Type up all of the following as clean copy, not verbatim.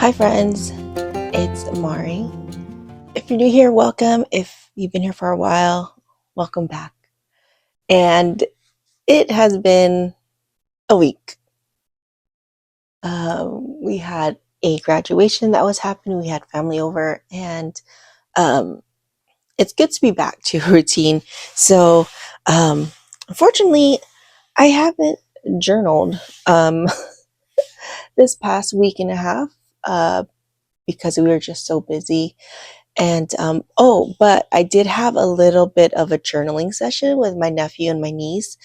Hi friends, it's Mari. If you're new here, welcome. If you've been here for a while, welcome back. And it has been a week. We had a graduation that was happening. We had family over, and it's good to be back to routine. So, unfortunately, I haven't journaled this past week and a half because we were just so busy. And but I did have a little bit of a journaling session with my nephew and my niece.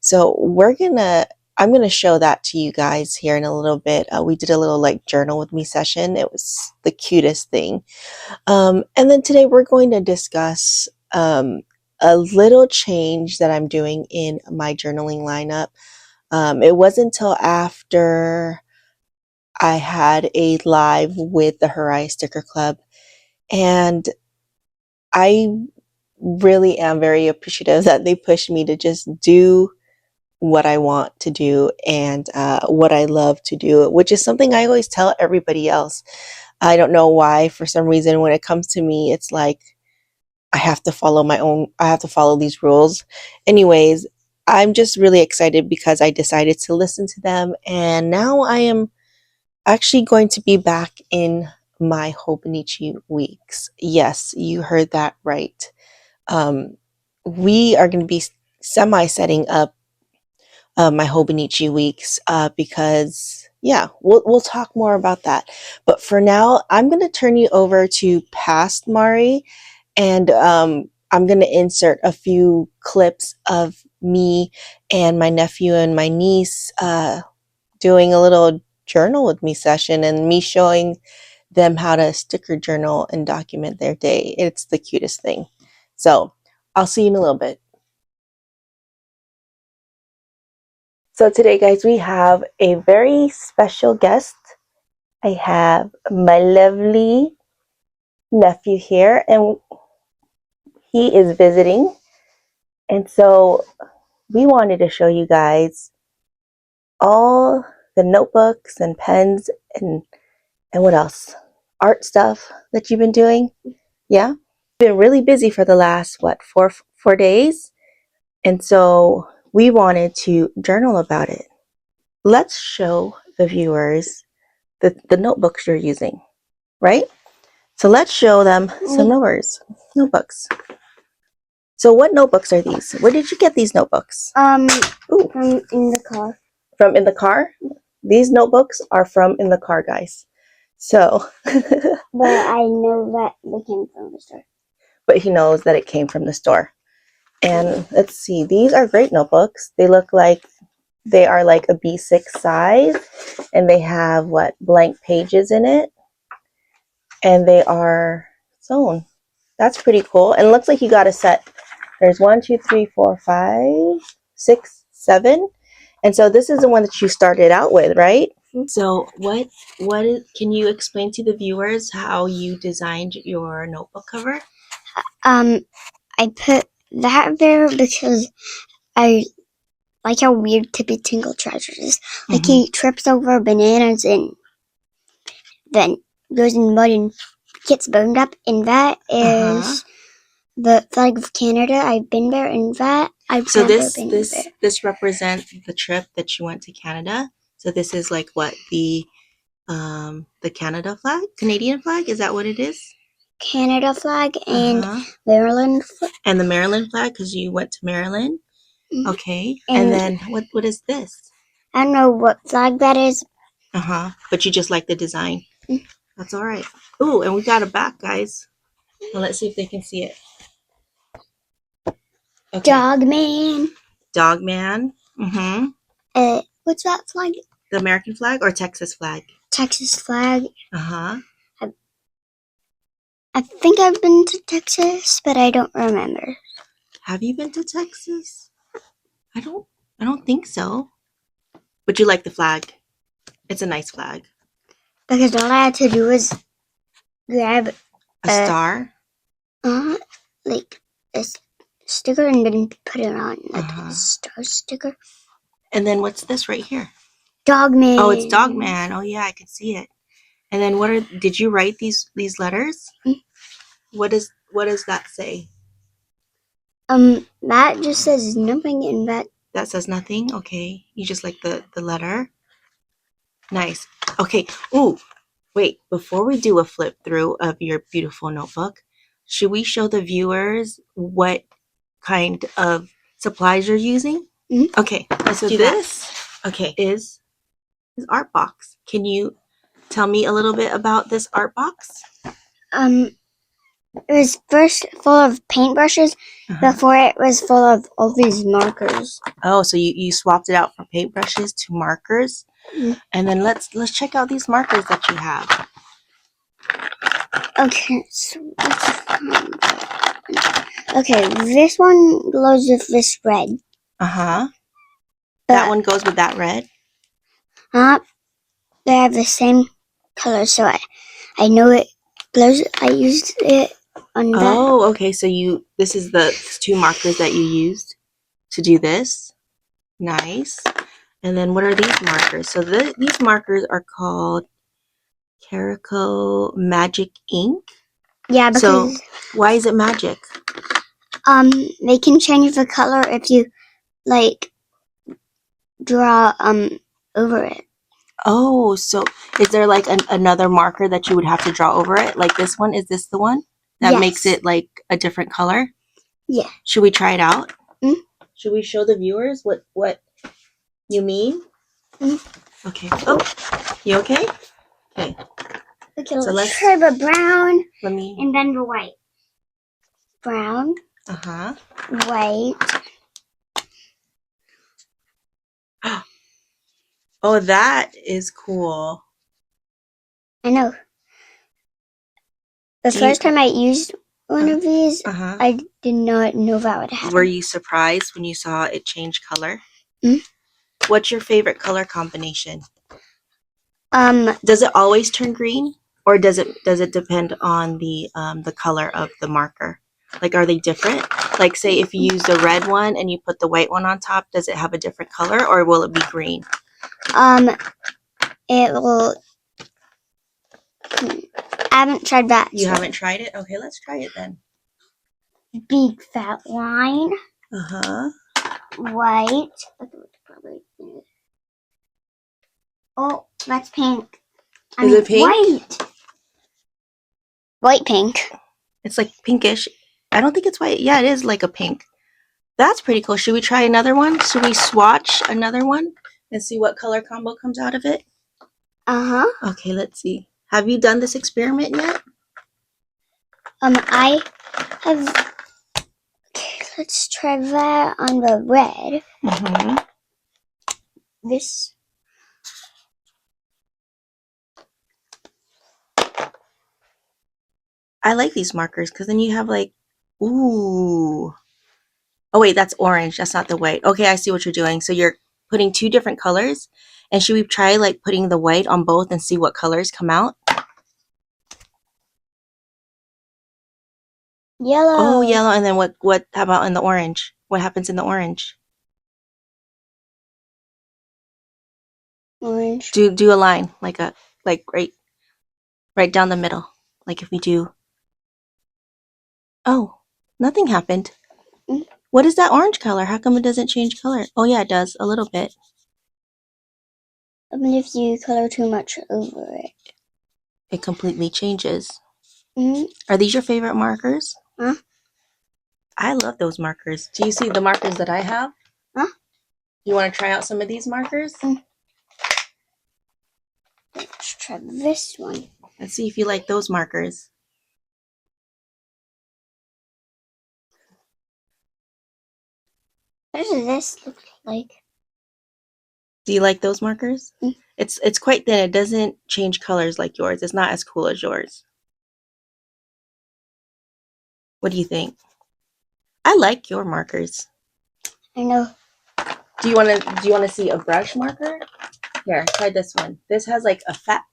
So I'm gonna show that to you guys here in a little bit. We did a little like journal with me session. It was the cutest thing. And then today we're going to discuss a little change that I'm doing in my journaling lineup. It wasn't until after I had a live with the Hiraya Sticker Club, and I really am very appreciative that they pushed me to just do what I want to do and what I love to do, which is something I always tell everybody else. I don't know why, for some reason, when it comes to me, it's like I have to follow these rules. Anyways, I'm just really excited because I decided to listen to them, and now I am actually going to be back in my Hobonichi Weeks. Yes, you heard that right. We are going to be setting up my Hobonichi Weeks because, yeah, we'll talk more about that. But for now, I'm going to turn you over to past Mari, and I'm going to insert a few clips of me and my nephew and my niece doing a little journal with me session and me showing them how to sticker journal and document their day. It's the cutest thing. So I'll see you in a little bit. So today, guys, we have a very special guest. I have my lovely nephew here, and he is visiting. And so we wanted to show you guys all the notebooks and pens and what else? Art stuff that you've been doing. Yeah? Been really busy for the last, four days? And so we wanted to journal about it. Let's show the viewers the notebooks you're using, right? So let's show them some notebooks. So what notebooks are these? Where did you get these notebooks? Ooh. From in the car. From in the car? These notebooks are from in the car, guys. So. But I know that they came from the store. But he knows that it came from the store. And let's see, these are great notebooks. They look like they are like a B6 size, and they have blank pages in it, and they are sewn. That's pretty cool. And it looks like you got a set. There's 1, 2, 3, 4, 5, 6, 7. And so this is the one that you started out with, right? Mm-hmm. So can you explain to the viewers how you designed your notebook cover? I put that there because I like how weird Tippy Tinkle Treasure is. Like he trips over bananas and then goes in mud and gets burned up. And that is the flag of Canada. I've been there, and that I've never been there. This represents the trip that you went to Canada. So this is like what the Canadian flag. Is that what it is? Canada flag and Maryland flag. And the Maryland flag because you went to Maryland. Mm-hmm. Okay. And then what is this? I don't know what flag that is. But you just like the design. Mm-hmm. That's all right. Ooh, and we got a back, guys. Well, let's see if they can see it. Okay. Dogman. Mm-hmm. What's that flag? The American flag or Texas flag? Texas flag. I think I've been to Texas, but I don't remember. Have you been to Texas? I don't think so. But you like the flag. It's a nice flag. Because all I had to do was grab a star? Like a sticker and then put it on a star sticker. And then what's this right here? Dogman. Oh, it's Dogman. Oh yeah, I can see it. And then did you write these letters? Mm. What does that say? That just says nothing, and that says nothing. Okay. You just like the letter. Nice. Okay. Ooh, wait, before we do a flip through of your beautiful notebook, should we show the viewers what kind of supplies you're using? Mm-hmm. Okay, let's do this. Okay, is art box. Can you tell me a little bit about this art box? It was first full of paintbrushes. Before it was full of all these markers. Oh, so you swapped it out from paintbrushes to markers. Mm. And then let's check out these markers that you have. Okay, so okay, this one glows with this red. Uh-huh. That one goes with that red? They have the same color, so I know it glows. I used it on that. Oh, okay. So this is the 2 markers that you used to do this. Nice. And then what are these markers? So these markers are called Carico Magic Ink. Yeah, because so why is it magic? They can change the color if you like draw over it. Oh, so is there like another marker that you would have to draw over it? Like this one? Is this the one that makes it like a different color? Yeah. Should we try it out? Mm? Should we show the viewers what you mean? Mm. Okay. Oh, you okay? Okay. Okay, so let's try the brown. And then the white. Brown. Uh-huh. White. Oh, that is cool. I know. The first time I used one of these, I did not know that would happen. Were you surprised when you saw it change color? Mm? What's your favorite color combination? Does it always turn green, or does it depend on the color of the marker? Like, are they different? Like, say if you use the red one and you put the white one on top, does it have a different color, or will it be green? It will. I haven't tried that. You haven't tried it? Okay, let's try it then. Big fat line. White. Oh, that's pink. Is it pink? White. White pink. It's like pinkish. I don't think it's white. Yeah, it is like a pink. That's pretty cool. Should we try another one? Should we swatch another one and see what color combo comes out of it? Okay, let's see. Have you done this experiment yet? I have. Okay, let's try that on the red. This. I like these markers because then you have like, ooh. Oh wait, that's orange. That's not the white. Okay, I see what you're doing. So you're putting 2 different colors. And should we try like putting the white on both and see what colors come out? Yellow. Oh, yellow. And then how about in the orange? What happens in the orange? Orange. Do a line like right down the middle. Like if we do. Oh, nothing happened. Mm. What is that orange color? How come it doesn't change color? Oh yeah, it does a little bit. I mean, if you color too much over it, it completely changes. Mm-hmm. Are these your favorite markers? Huh? I love those markers. Do you see the markers that I have? Huh? You want to try out some of these markers? Let's try this one. Let's see if you like those markers. What does this look like? Do you like those markers? Mm. It's quite thin. It doesn't change colors like yours. It's not as cool as yours. What do you think? I like your markers. I know. Do you want to see a brush marker? Here, try this one. This has like a fat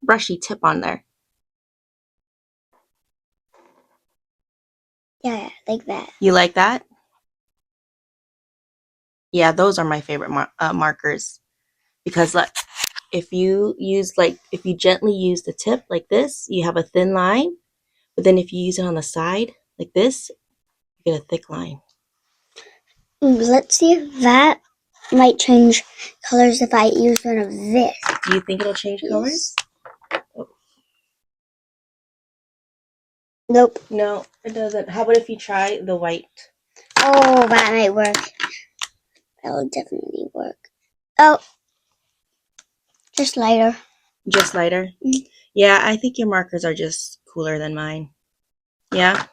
brushy tip on there. Yeah, like that. You like that? Yeah, those are my favorite markers because look, if you gently use the tip like this, you have a thin line. But then if you use it on the side like this, you get a thick line. Let's see if that might change colors if I use one of this. Do you think it'll change colors? Oh. Nope. No, it doesn't. How about if you try the white? Oh, that might work. That'll definitely work. Oh, just lighter. Just lighter? Mm-hmm. Yeah, I think your markers are just cooler than mine. Yeah?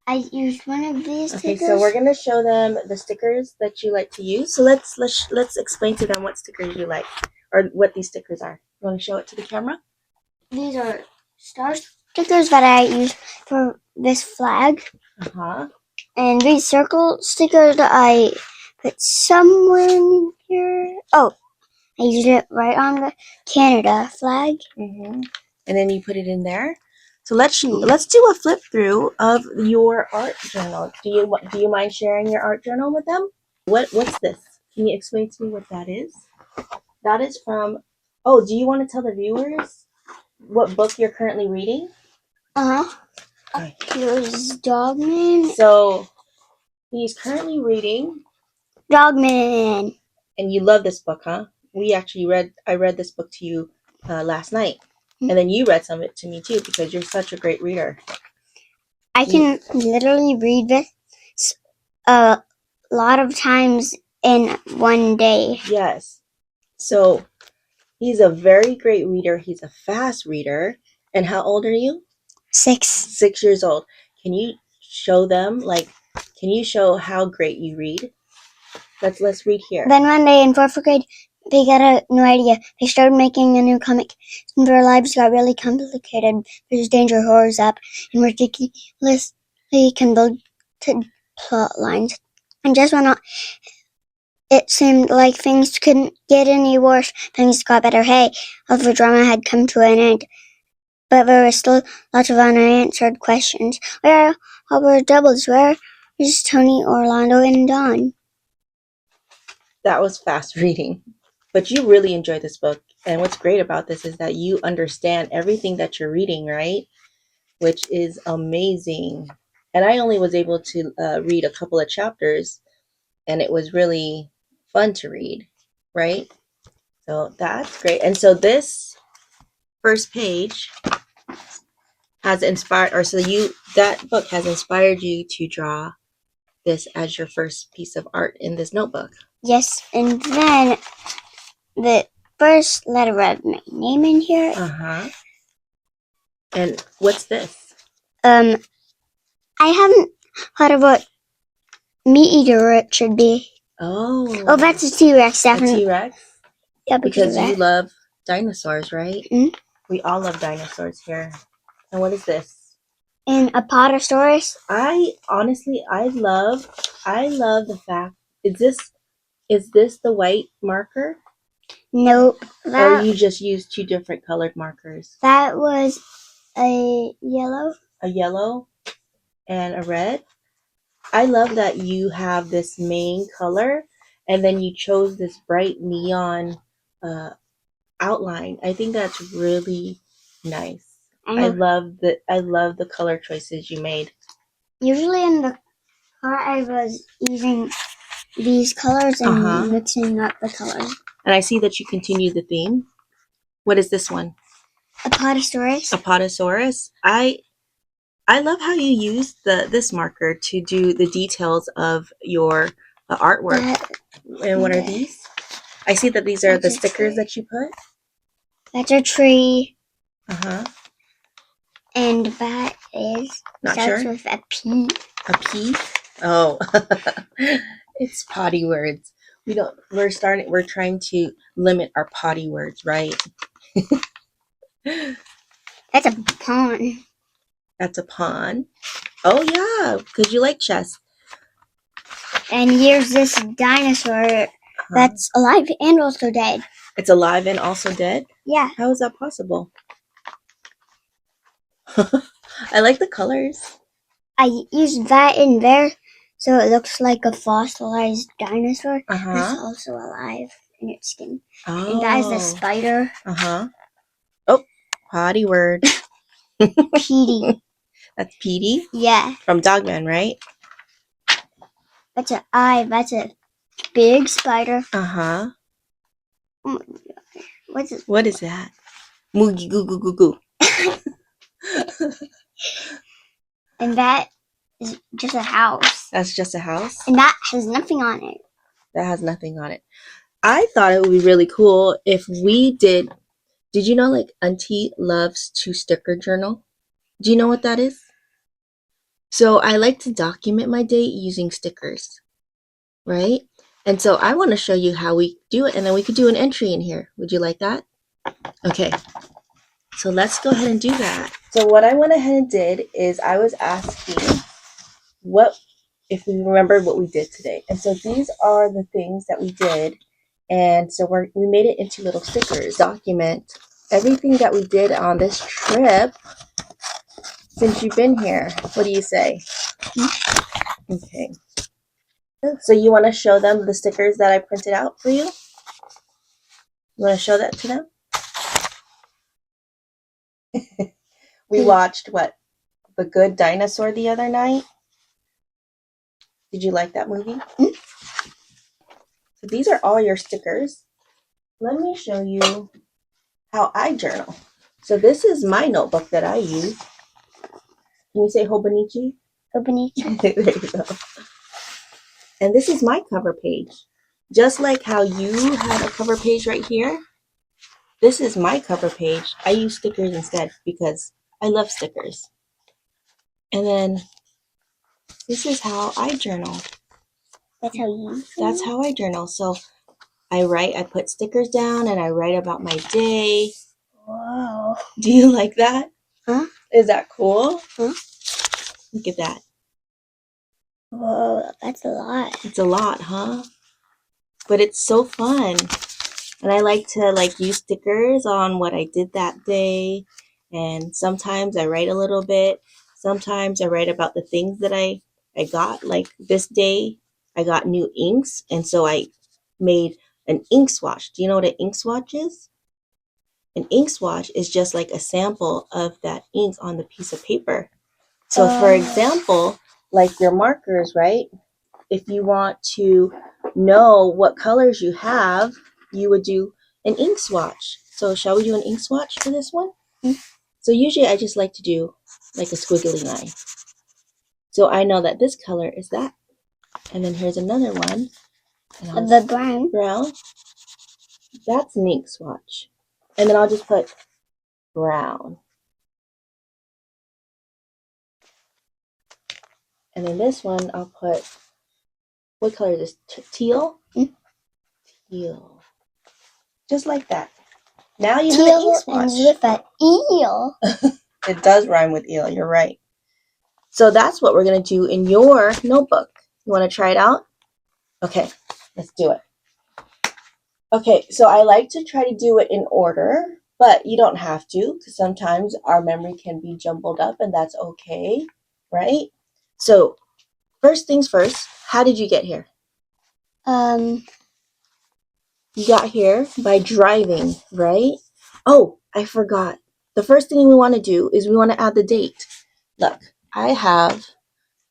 I used one of these Okay, stickers. so we're gonna show them the stickers that you like to use. So let's explain to them what stickers you like, or what these stickers are. You want to show it to the camera? These are star stickers that I use for this flag. And these circle stickers that I put somewhere in here. Oh, I used it right on the Canada flag. And then you put it in there. So let's do a flip through of your art journal. Do you mind sharing your art journal with them? What's this? Can you explain to me what that is? That is from. Oh, do you want to tell the viewers what book you're currently reading? Okay. Here's Dogman. So he's currently reading Dogman. And you love this book, huh? I read this book to you last night. And then you read some of it to me too, because you're such a great reader. I can literally read this a lot of times in one day. Yes. So he's a very great reader. He's a fast reader. And how old are you? 6. 6 years old. Can you show them, can you show how great you read? Let's read here. Then one day in 4th grade, they got a new idea. They started making a new comic. And their lives got really complicated. There's danger, horrors up, and ridiculously convoluted plot lines. And just when it seemed like things couldn't get any worse, things got better. Hey, all the drama had come to an end. But there were still lots of unanswered questions. Where are all our doubles? Where is Tony, Orlando, and Don? That was fast reading. But you really enjoyed this book. And what's great about this is that you understand everything that you're reading, right? Which is amazing. And I only was able to read a couple of chapters, and it was really fun to read, right? So that's great. And so this first page has inspired, that book has inspired you to draw this as your first piece of art in this notebook. Yes, and then the first letter of my name in here. And what's this? I haven't thought of what meat eater it should be. Oh, that's a T-Rex, definitely. A T-Rex? Yeah, because you love dinosaurs, right? Mm-hmm. We all love dinosaurs here. And what is this? And a Potosaurus. I love the fact. Is this the white marker? Nope. Or you just used 2 different colored markers? That was a yellow. A yellow and a red. I love that you have this main color, and then you chose this bright neon outline. I think that's really nice. I love the color choices you made. Usually in the car, I was using these colors and mixing up the colors. And I see that you continue the theme. What is this one? A Potosaurus. A Potosaurus. I love how you use this marker to do the details of your artwork. And what are these? I see that these are the stickers that you put. That's a tree. And that is starts with a P. A P? Oh. It's potty words. We're trying to limit our potty words, right? That's a pawn. That's a pawn. Oh yeah, because you like chess. And here's this dinosaur that's alive and also dead. It's alive and also dead? Yeah. How is that possible? I like the colors. I used that in there So it looks like a fossilized dinosaur. Uh-huh. It's also alive in its skin. Oh. And that is the spider. Uh-huh. Oh, potty word. Petey. That's Petey? Yeah. From Dogman, right? That's an eye. That's a big spider. Uh-huh. Oh my God. What's it? What is that? Moogie goo goo goo goo. And that is just a house. That's just a house? And that has nothing on it. That has nothing on it. I thought it would be really cool if we did you know like Auntie loves to sticker journal? Do you know what that is? So I like to document my day using stickers, right? And so I want to show you how we do it, and then we could do an entry in here. Would you like that? Okay. So let's go ahead and do that. So what I went ahead and did is I was asking what if we remembered what we did today. And so these are the things that we did. And so we made it into little stickers. Document everything that we did on this trip since you've been here. What do you say? Okay. So you want to show them the stickers that I printed out for you? You want to show that to them? We watched what? The Good Dinosaur the other night. Did you like that movie? So these are all your stickers. Let me show you how I journal. So this is my notebook that I use. Can you say Hobonichi? Hobonichi. There you go. And this is my cover page. Just like how you have a cover page right here, this is my cover page. I use stickers instead because I love stickers. And then this is how I journal. That's how you That's how I journal. So I put stickers down and I write about my day. Wow. Do you like that? Huh? Is that cool? Huh? Look at that. Whoa, that's a lot. It's a lot, huh? But it's so fun. And I like to use stickers on what I did that day. And sometimes I write a little bit. Sometimes I write about the things that I got. Like this day, I got new inks. And so I made an ink swatch. Do you know what an ink swatch is? An ink swatch is just like a sample of that ink on the piece of paper. So for example, like your markers, right? If you want to know what colors you have, you would do an ink swatch. So shall we do an ink swatch for this one? Mm-hmm. So usually I just like to do like a squiggly line. So I know that this color is that. And then here's another one. The brown. Brown. That's an ink swatch. And then I'll just put brown. And then this one I'll put, what color is this? Teal? Mm-hmm. Teal. Just like that. Now you have an ink swatch. Ends with an eel. It does rhyme with eel, you're right. So that's what we're going to do in your notebook. You want to try it out? Okay, let's do it. Okay, so I like to try to do it in order, but you don't have to because sometimes our memory can be jumbled up and that's okay, right? So first things first, how did you get here? You got here by driving, right? Oh, I forgot. The first thing we want to do is we want to add the date. Look,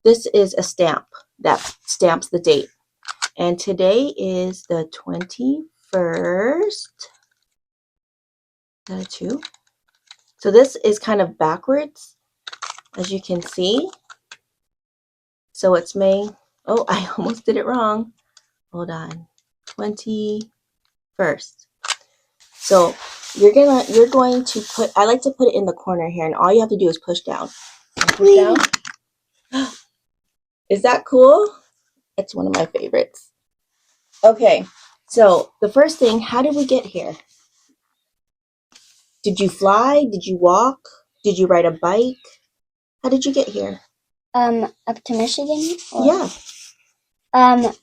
this is a stamp that stamps the date. And today is the 21st. Is that a 2? So this is kind of backwards, as you can see. So it's May. Oh, I almost did it wrong. Hold on. 21st. So you're going to put, I like to put it in the corner here, and all you have to do is push down. Push down. Is that cool? It's one of my favorites. Okay, so the first thing, how did we get here? Did you fly? Did you walk? Did you ride a bike? How did you get here? Up to Michigan? Or, yeah. I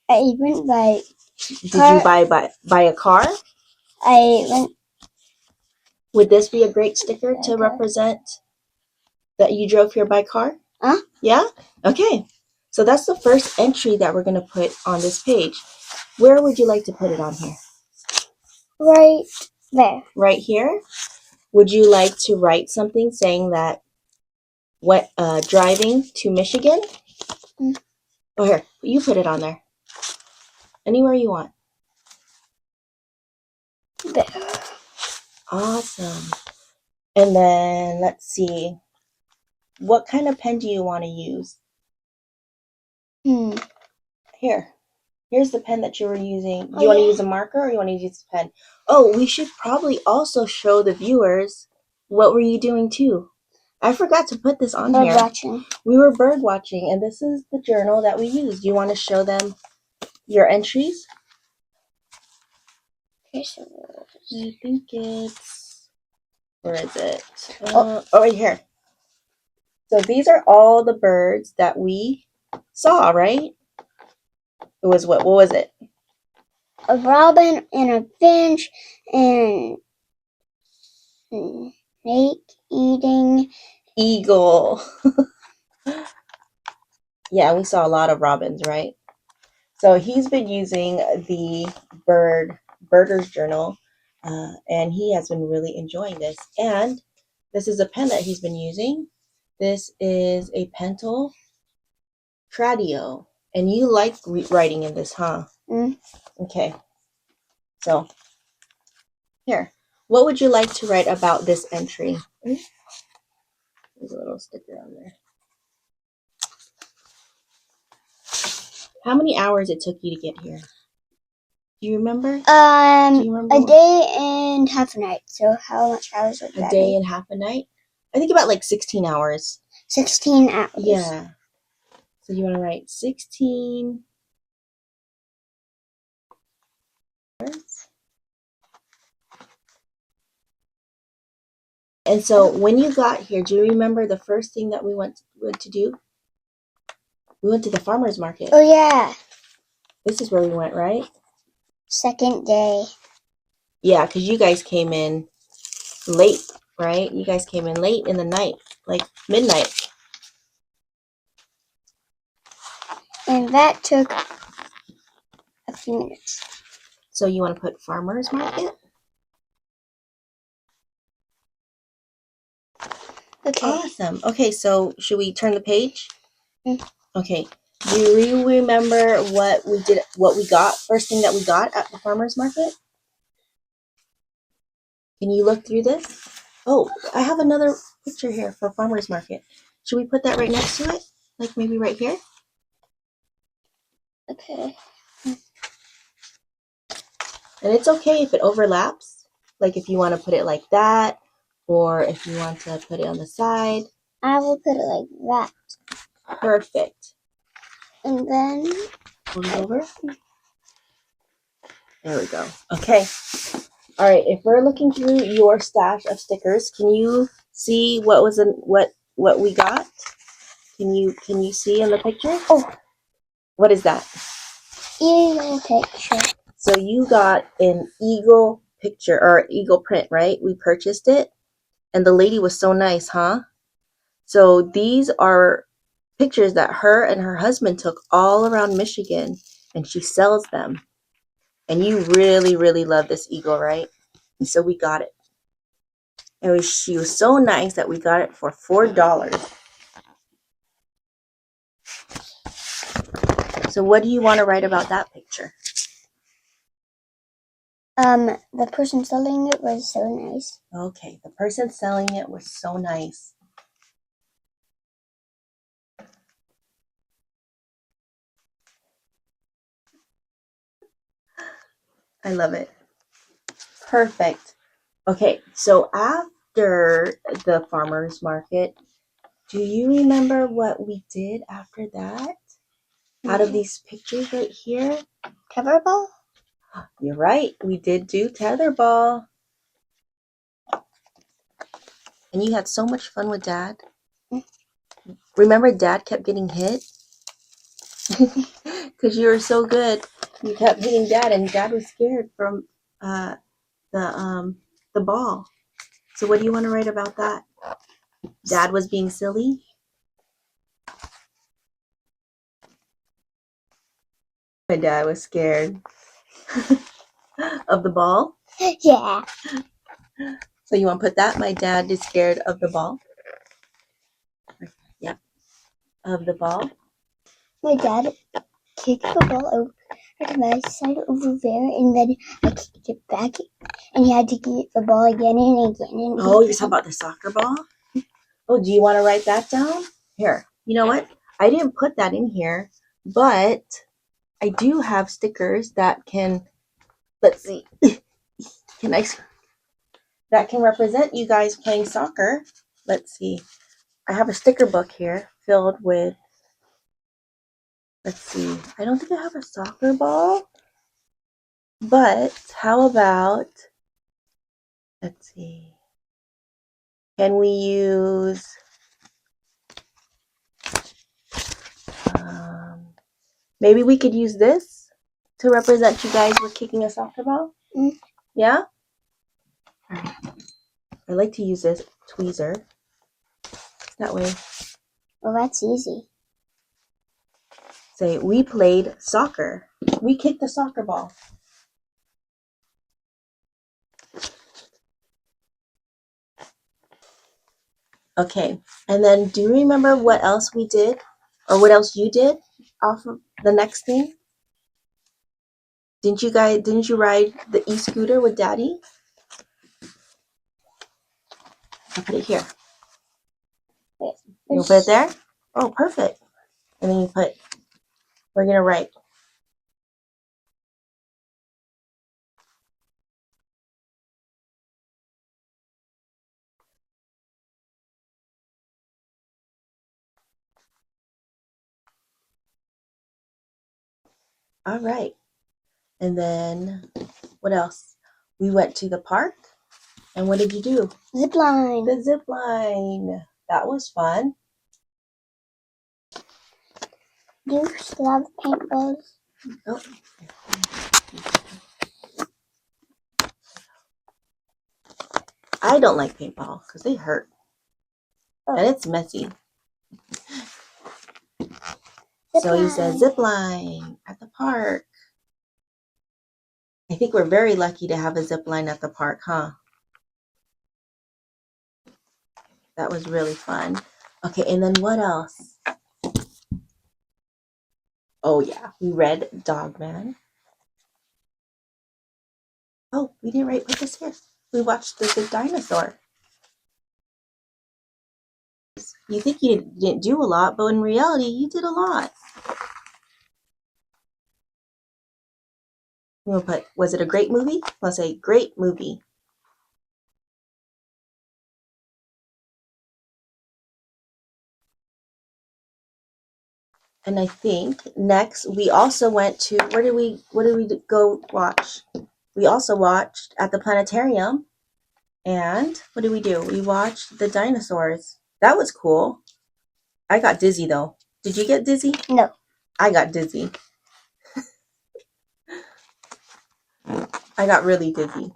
went by Did you buy a car? I went. Would this be a great sticker to represent that you drove here by car? Huh? Yeah? Okay. So that's the first entry that we're going to put on this page. Where would you like to put it on here? Right there. Right here? Would you like to write something saying that driving to Michigan? Oh, here, you put it on there. Anywhere you want. There. Awesome. And then let's see. What kind of pen do you want to use? Here's the pen that you were using. Do you want to use a marker or you want to use a pen? Oh, we should probably also show the viewers what were you doing too. I forgot to put this on here. Bird watching. We were bird watching, and this is the journal that we used. Do you want to show them your entries? I think it's, where is it? Right here. So these are all the birds that we saw, right? It was what was it? A robin and a finch and snake eating eagle. Yeah, we saw a lot of robins, right? So he's been using the Birder's Journal, and he has been really enjoying this. And this is a pen that he's been using. This is a Penpal Tradio. And you like writing in this, huh? Okay. So, here. What would you like to write about this entry? There's a little sticker on there. How many hours it took you to get here? Do you remember? A day and half a night. So how much hours would that be? A day and half a night? I think about like 16 hours. 16 hours. Yeah. So you want to write 16 hours. And so when you got here, do you remember the first thing that we went to do? We went to the farmer's market. Oh, yeah. This is where we went, right? Second day. Yeah, because you guys came in late, right? You guys came in late in the night, like midnight. And that took a few minutes. So you want to put farmer's market? Okay. Awesome. Okay, so should we turn the page? Okay. Do you remember what we got, first thing that we got at the farmer's market? Can you look through this? Oh, I have another picture here for farmer's market. Should we put that right next to it? Like maybe right here? Okay. And it's okay if it overlaps. Like if you want to put it like that, or if you want to put it on the side. I will put it like that. Perfect. And then Hold it over. There we go. Okay. All right. If we're looking through your stash of stickers, can you see what was in what we got? Can you see in the picture? Oh, what is that? Eagle picture. So you got an eagle picture or eagle print, right? We purchased it, and the lady was so nice, huh? So these are pictures that her and her husband took all around Michigan, and she sells them. And you really, really love this eagle, right? And so we got it. And she was so nice that we got it for $4. So what do you want to write about that picture? The person selling it was so nice. Okay, the person selling it was so nice. I love it. Perfect. Okay, so after the farmer's market, do you remember what we did after that? Out of these pictures right here? Tetherball? You're right. We did do tetherball. And you had so much fun with Dad. Remember Dad kept getting hit? Because you were so good. You kept hitting Dad, and Dad was scared from the ball. So what do you want to write about that? Dad was being silly? My dad was scared of the ball. Yeah. So you want to put that? My dad is scared of the ball. Yep. Of the ball. My dad kicked the ball over to my side over there, and then I kicked it back, and he had to get the ball again and again and Oh, you're again. talking about the soccer ball? Oh, do you want to write that down? Here. You know what? I didn't put that in here, but I do have stickers that can, let's see, that can represent you guys playing soccer. Let's see. I have a sticker book here filled with, let's see. I don't think I have a soccer ball, but how about, let's see. Can we use, maybe we could use this to represent you guys were kicking a soccer ball? Mm. Yeah? I like to use this tweezer. That way. Well, that's easy. Say, we played soccer. We kicked the soccer ball. Okay. And then do you remember what else we did? Or what else you did off of the next thing? Didn't you ride the e-scooter with Daddy? I'll put it here. You'll put it there? Oh, perfect. And then we're going to write. All right. And then what else? We went to the park. And what did you do? Zip line. The zip line. That was fun. Do you still have paintballs? Oh. I don't like paintball because they hurt. Oh. And it's messy. So you said zip line at the park. I think we're very lucky to have a zip line at the park, huh? That was really fun. Okay, and then what else? Oh yeah, we read Dogman. Oh, we didn't put this here. We watched the dinosaur. You think you didn't do a lot, but in reality, you did a lot. We'll put, was it a great movie? Let's say great movie. And I think next we also went to, what did we go watch? We also watched at the planetarium. And what did we do? We watched the dinosaurs. That was cool. I got dizzy though. Did you get dizzy? No. I got dizzy. I got really dizzy.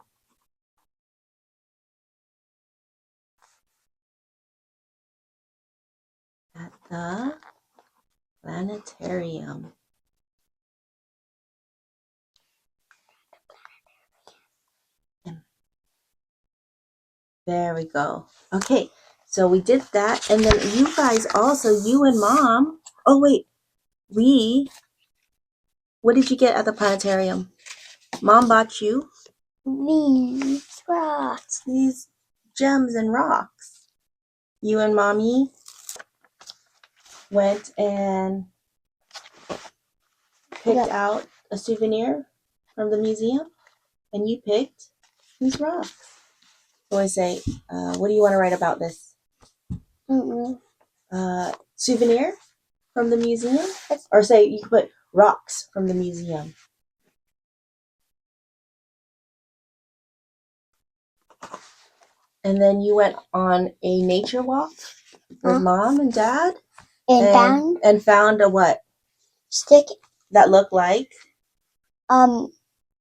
At the planetarium. There we go. Okay, so we did that. And then you guys also, you and Mom. Oh, wait. What did you get at the planetarium? Mom bought you These rocks. These gems and rocks. You and Mommy went and picked out a souvenir from the museum, and you picked these rocks. So I say, what do you want to write about this? Souvenir from the museum? Or say, you could put rocks from the museum. And then you went on a nature walk with Mom and Dad. And found a what? Stick. That looked like?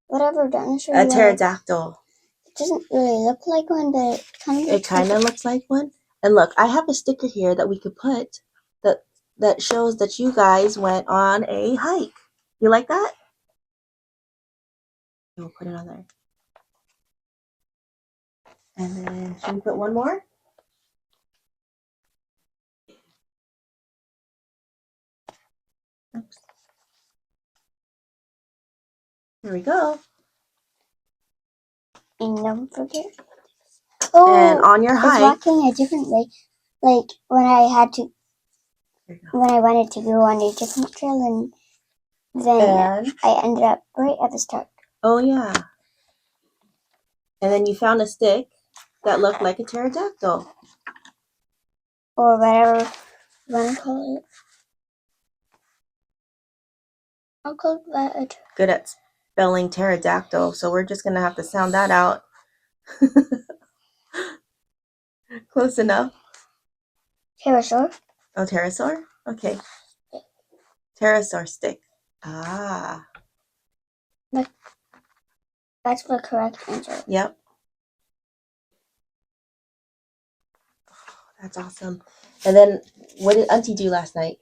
Whatever dinosaur. A pterodactyl. It doesn't really look like one, but it kind of looks like one. And look, I have a sticker here that we could put that shows that you guys went on a hike. You like that? We'll put it on there. And then, should we put one more? Oops. Here we go. And don't forget. Oh, and on your hike, it's walking a different way. Like when I wanted to go on a different trail, and then I ended up right at the start. Oh yeah. And then you found a stick that looked like a pterodactyl. Or whatever you want to call it. I'll call that. Good at spelling pterodactyl, so we're just gonna have to sound that out. Close enough. Pterosaur. Oh, pterosaur? Okay. Pterosaur stick. Ah. That's the correct answer. Yep. That's awesome. And then, what did Auntie do last night?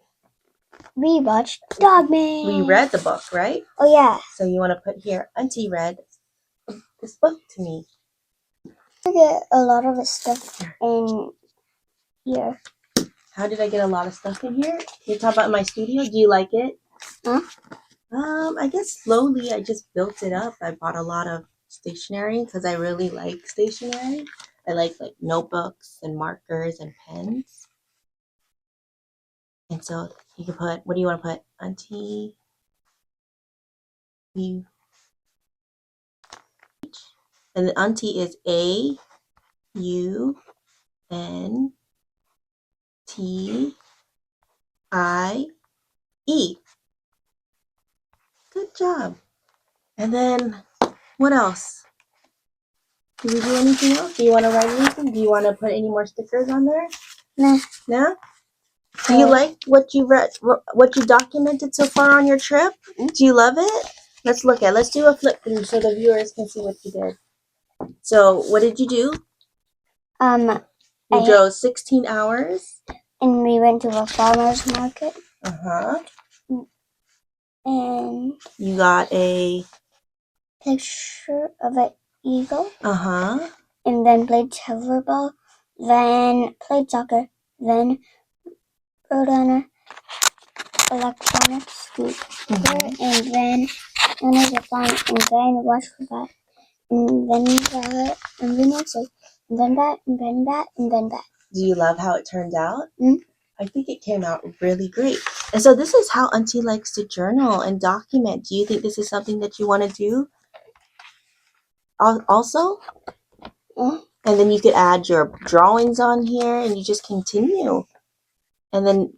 We watched Dogman. We read the book, right? Oh, yeah. So you want to put here, Auntie read this book to me. I get a lot of stuff in here. How did I get a lot of stuff in here? You talk about my studio. Do you like it? Huh? I guess slowly I just built it up. I bought a lot of stationery because I really like stationery. I like notebooks and markers and pens. And so you can put, what do you want to put? Auntie. You. And the Auntie is AUNTIE. Good job. And then, what else? Do we do anything else? Do you want to write anything? Do you want to put any more stickers on there? Nah. No? Do you like what you read, what you documented so far on your trip? Do you love it? Let's do a flip through so the viewers can see what you did. So, what did you do? You drove 16 hours. And we went to a farmer's market. Uh-huh. And you got a picture of an eagle. Uh-huh. And then played tetherball. Then played soccer. Then rode on an electronic scooter. And then went to the farm. And then watched for that. And then that. And then next day. And then that. And then that. And then that. Do you love how it turned out? Mm-hmm. I think it came out really great. And so this is how Auntie likes to journal and document. Do you think this is something that you want to do also? Mm-hmm. And then you could add your drawings on here and you just continue. And then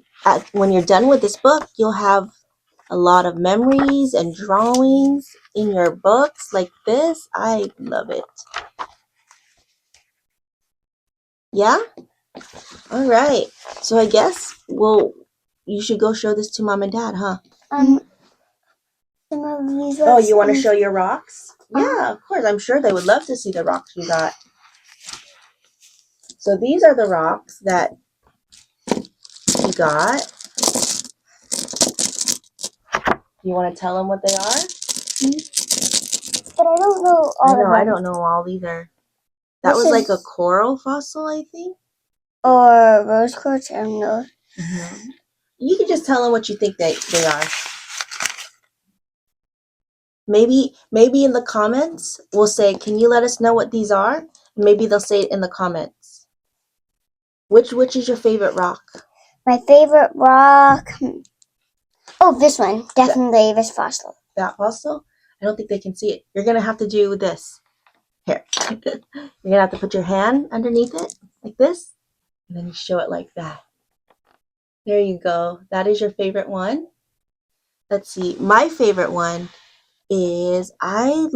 when you're done with this book, you'll have a lot of memories and drawings in your books like this. I love it. Yeah? All right. So I guess, you should go show this to Mom and Dad, huh? Some of these rocks. Oh, you want to show your rocks? Yeah, of course. I'm sure they would love to see the rocks you got. So these are the rocks that you got. You want to tell them what they are? But I don't know all I don't know all either. That was like a coral fossil, I think. Or rose quartz, I don't know. Mm-hmm. You can just tell them what you think they are. Maybe in the comments we'll say, can you let us know what these are? Maybe they'll say it in the comments. Which is your favorite rock? My favorite rock. Oh, this one. Definitely this fossil. That fossil? I don't think they can see it. You're going to have to do this. Here. You're going to have to put your hand underneath it like this. And then you show it like that. There you go. That is your favorite one. Let's see. My favorite one is I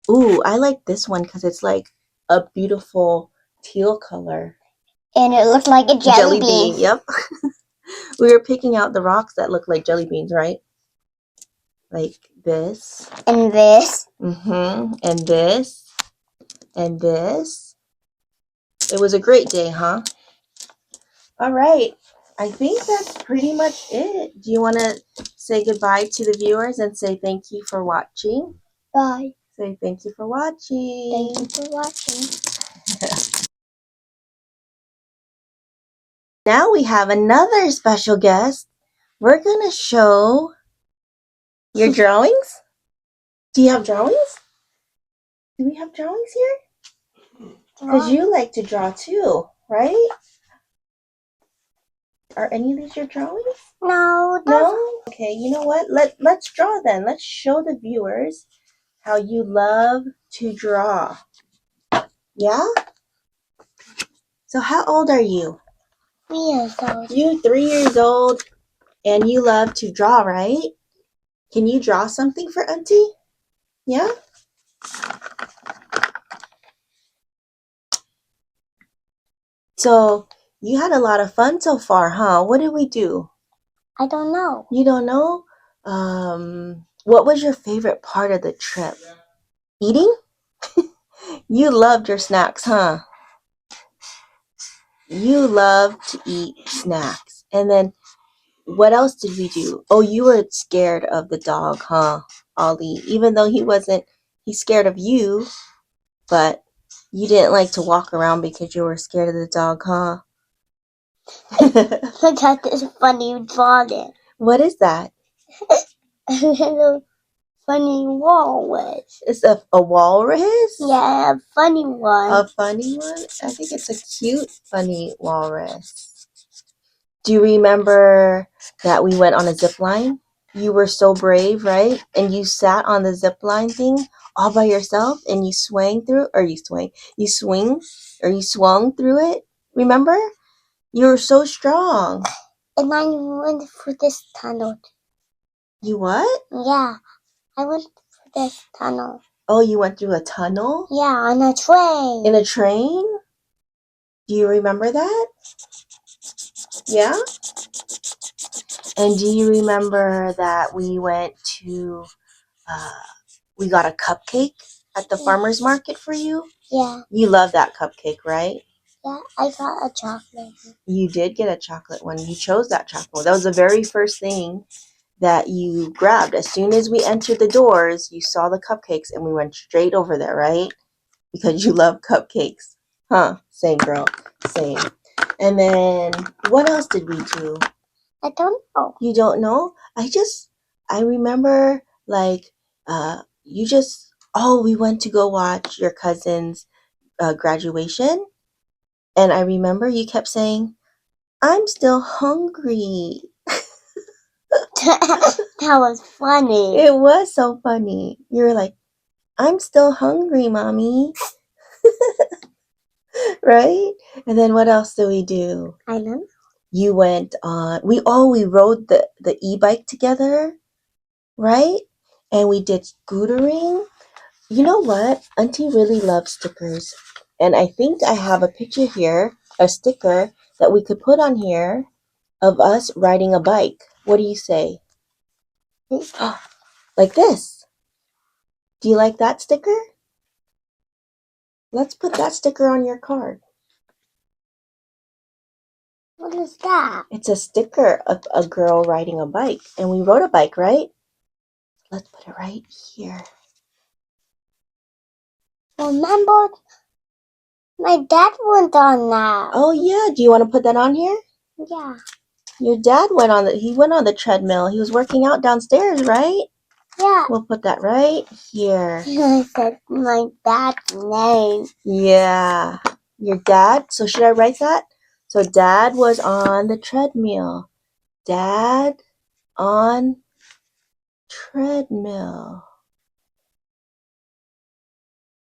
like this one because it's like a beautiful teal color. And it looked like a jelly bean. Yep. We were picking out the rocks that look like jelly beans, right? Like this. And this. Mm-hmm. And this. And this. It was a great day, huh? All right. I think that's pretty much it. Do you want to say goodbye to the viewers and say thank you for watching? Bye. Say thank you for watching. Thank you for watching. Now we have another special guest. We're going to show your drawings. Do you have drawings? Do we have drawings here? Because you like to draw too, right? Are any of these your drawings? No. No? Okay, you know what? Let's draw then. Let's show the viewers how you love to draw. Yeah? So how old are you? 3 years old. You 3 years old and you love to draw, right? Can you draw something for Auntie? Yeah? So you had a lot of fun so far, huh? What did we do? I don't know. You don't know? What was your favorite part of the trip? Eating? You loved your snacks, huh? You love to eat snacks. And then what else did we do? Oh, you were scared of the dog, huh, Ollie? Even though he's scared of you, but you didn't like to walk around because you were scared of the dog, huh? I got this funny drawing. What is that? A little funny walrus. It's a walrus? Yeah, a funny one. A funny one? I think it's a cute, funny walrus. Do you remember that we went on a zip line? You were so brave, right? And you sat on the zip line thing all by yourself and you swung through, or you swung through it. Remember? You were so strong. And I went through this tunnel. You what? Yeah, I went through this tunnel. Oh, you went through a tunnel? Yeah, on a train. In a train? Do you remember that? Yeah? And do you remember that we went to, we got a cupcake at the farmer's market for you? Yeah. You love that cupcake, right? Yeah, I got a chocolate. You did get a chocolate one. You chose that chocolate. That was the very first thing that you grabbed. As soon as we entered the doors, you saw the cupcakes and we went straight over there, right? Because you love cupcakes. Huh? Same, girl. Same. And then what else did we do? I don't know. You don't know? I remember like we went to go watch your cousin's graduation. And I remember you kept saying, I'm still hungry. That was funny. It was so funny. You were like, I'm still hungry, mommy. Right? And then what else did we do? I don't know. You went on, we rode the e-bike together, right? And we did scootering. You know what? Auntie really loves stickers. And I think I have a picture here, a sticker that we could put on here of us riding a bike. What do you say? Like this. Do you like that sticker? Let's put that sticker on your card. What is that? It's a sticker of a girl riding a bike. And we rode a bike, right? Let's put it right here. Remember, my dad went on that. Oh yeah, do you want to put that on here? Yeah. Your dad went on the treadmill. He was working out downstairs, right? Yeah. We'll put that right here. I said my dad's name. Yeah. Your dad? So should I write that? So dad was on the treadmill. Dad on treadmill.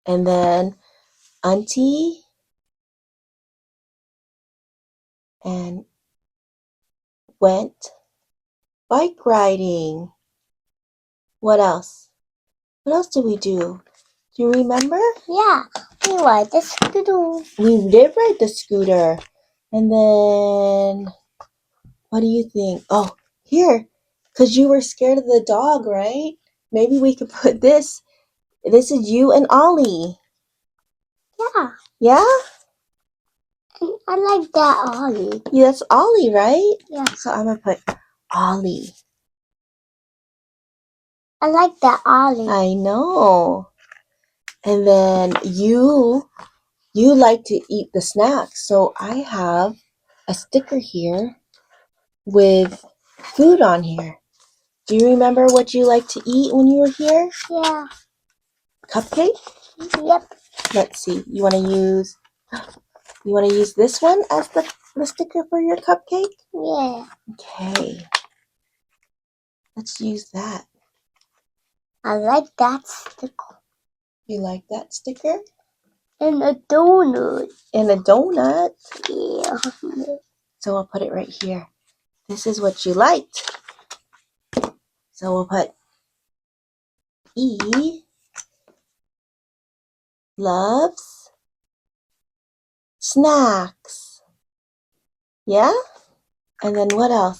And then Auntie and went bike riding. What else? What else did we do? Do you remember? Yeah, we ride the scooter. We did ride the scooter. And then, what do you think? Oh, here. Because you were scared of the dog, right? Maybe we could put this. This is you and Ollie. Yeah. Yeah? And I like that Ollie. Yeah, that's Ollie, right? Yeah. So I'm going to put Ollie. I like that Ollie. I know. And then you like to eat the snacks. So I have a sticker here with food on here. Do you remember what you like to eat when you were here? Yeah. Cupcake? Yep. Let's see. You want to use this one as the sticker for your cupcake? Yeah. Okay. Let's use that. I like that sticker. You like that sticker? And a donut. And a donut. Yeah. So I'll put it right here. This is what you liked. So we'll put E loves snacks. Yeah? And then what else?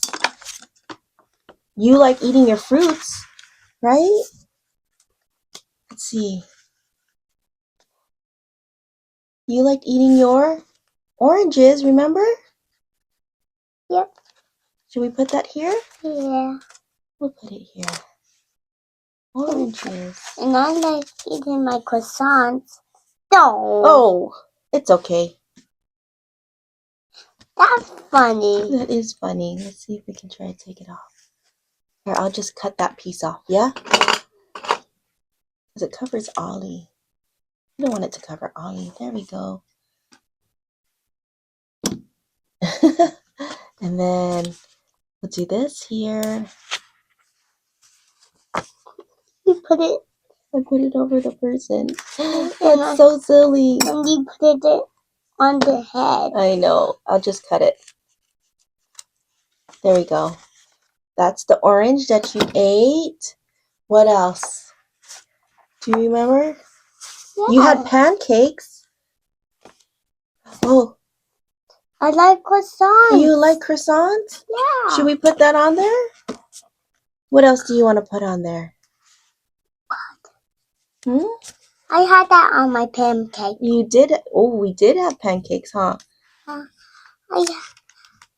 You like eating your fruits, right? Let's see. You liked eating your oranges, remember? Yep. Should we put that here? Yeah. We'll put it here. Oranges. And I like eating my croissants. No. Oh, it's okay. That's funny. That is funny. Let's see if we can try to take it off. Here, I'll just cut that piece off, yeah? Because it covers Ollie. I don't want it to cover Ollie. There we go. And then we'll do this here. You put it. I put it over the person. That's so silly. And you put it on the head. I know. I'll just cut it. There we go. That's the orange that you ate. What else? Do you remember? Yeah. You had pancakes. Oh. I like croissants. You like croissants? Yeah. Should we put that on there? What else do you want to put on there? Hmm? I had that on my pancake. You did? Oh, we did have pancakes, huh? I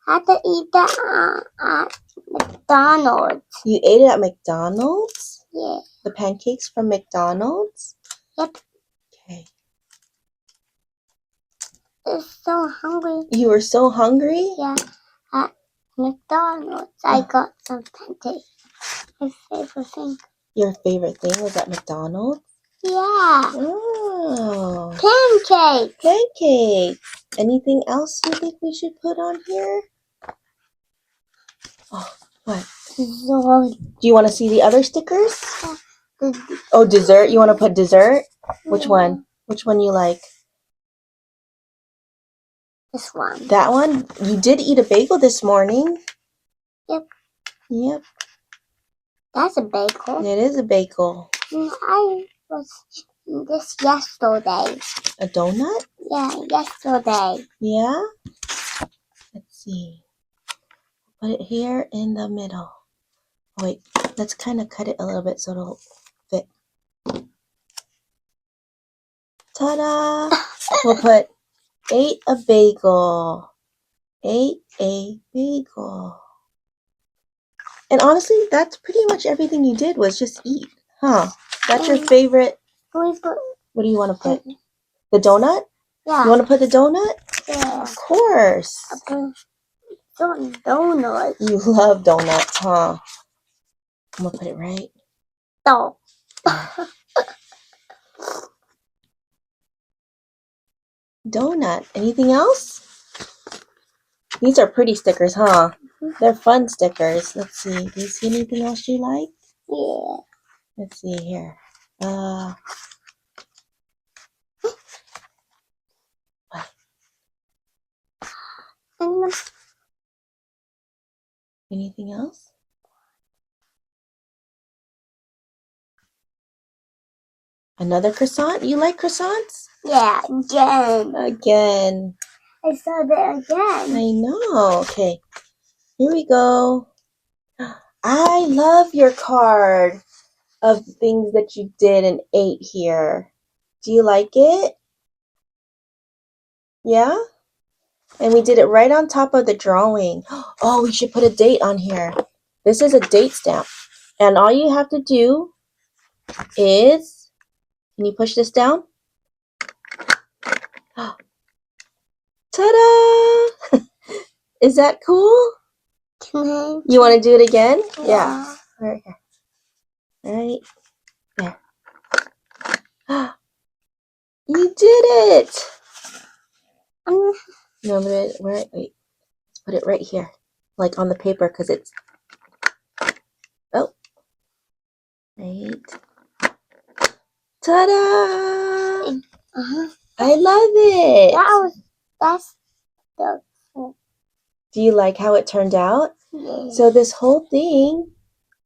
had to eat that at McDonald's. You ate it at McDonald's? Yeah. The pancakes from McDonald's? Yep. Okay. I'm so hungry. You were so hungry? Yeah. At McDonald's, I got some pancakes. My favorite thing. Your favorite thing was at McDonald's? Yeah. Oh. Pancakes. Pancakes. Anything else you think we should put on here? Oh, what? Dessert. Do you want to see the other stickers? Yeah. Oh, dessert. You want to put dessert? Which one? Which one you like? This one. That one? You did eat a bagel this morning. Yep. Yep. That's a bagel. It is a bagel. I was eating this yesterday. A donut? Yeah, yesterday. Yeah? Let's see. Put it here in the middle. Oh, wait, let's kind of cut it a little bit so it'll fit. Ta-da! We'll put ate a bagel. Ate a bagel. And honestly, that's pretty much everything you did was just eat. Huh? That's your favorite. What do you want to put? The donut? Yeah. You want to put the donut? Yeah. Of course. Donuts. You love donuts, huh? I'm going to put it right. No. Donut. Anything else? These are pretty stickers, huh? They're fun stickers. Let's see. Do you see anything else you like? Yeah. Let's see here. Anything else? Another croissant? You like croissants? Yeah, again. Again. I saw that again. I know. Okay. Here we go. I love your card of things that you did and ate here. Do you like it? Yeah? And we did it right on top of the drawing. Oh, we should put a date on here. This is a date stamp. And all you have to do is, can you push this down? Ta-da! Is that cool? You want to do it again? Yeah. Right here. Right there. You did it! No, wait. Let's put it right here. Like on the paper, because it's... Oh. Right. Ta-da! I love it! That's Do you like how it turned out? yeah. So this whole thing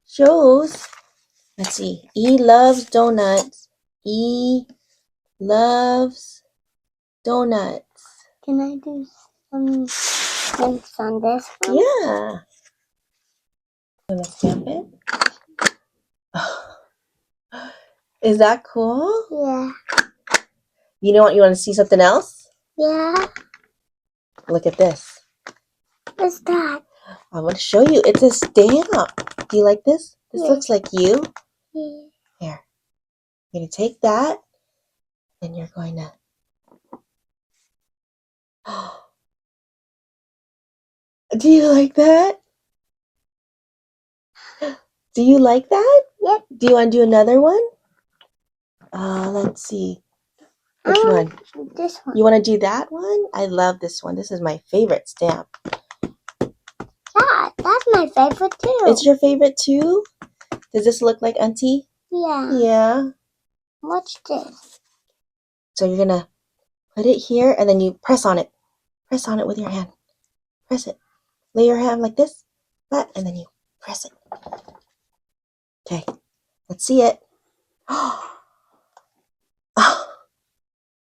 shows, let's see, E loves donuts. E loves donuts. Can I do some stamps on this one? Yeah. Want to stamp it? Is that cool? Yeah. You know what? You want to see something else? Yeah. Look at this. What's that? I want to show you. It's a stamp. Do you like this? This Yeah. looks like you. Yeah. Here. You're going to take that, and you're going to... Do you like that? Do you like that? Yep. Do you want to do another one? Let's see. Which one? This one. You want to do that one? I love this one. This is my favorite stamp. Yeah, that's my favorite too. It's your favorite too? Does this look like Auntie? Yeah. Yeah. What's this? So you're going to put it here and then you press on it. Press on it with your hand. Press it. Lay your hand like this, flat, and then you press it. Okay. Let's see it.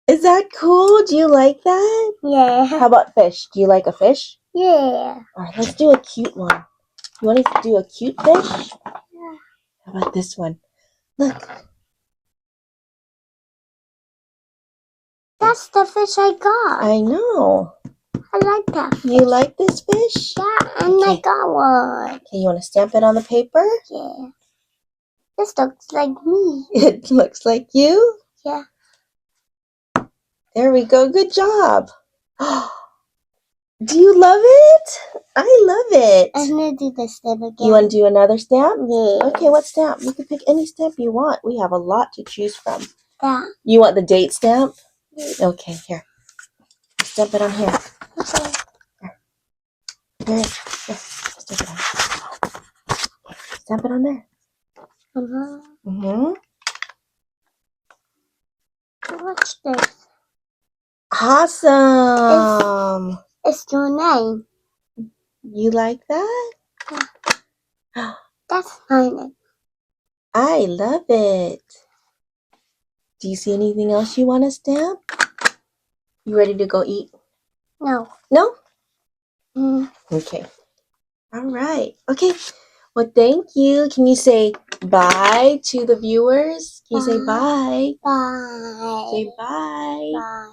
Is that cool? Do you like that? Yeah. How about fish? Do you like a fish? Yeah. All right, let's do a cute one. You want to do a cute fish? Yeah. How about this one? Look. That's the fish I got. I know. I like that fish. You like this fish? Yeah, and I got one. Okay, you want to stamp it on the paper? Yeah. This looks like me. It looks like you? Yeah. There we go. Good job. Do you love it? I love it. I'm going to do this stamp again. You want to do another stamp? Yeah. Okay, what stamp? You can pick any stamp you want. We have a lot to choose from. That. You want the date stamp? Yeah. Okay, here. Stamp it on here. Okay. Here. Stamp it on. Stamp it on there. Mm-hmm. What's this? Awesome. It's your name. You like that? That's my name. I love it. Do you see anything else you want to stamp? You ready to go eat? No. No? Mm. Okay. All right. Okay. Well, thank you. Can you say bye to the viewers? Can you say bye? Bye. Say bye. Bye.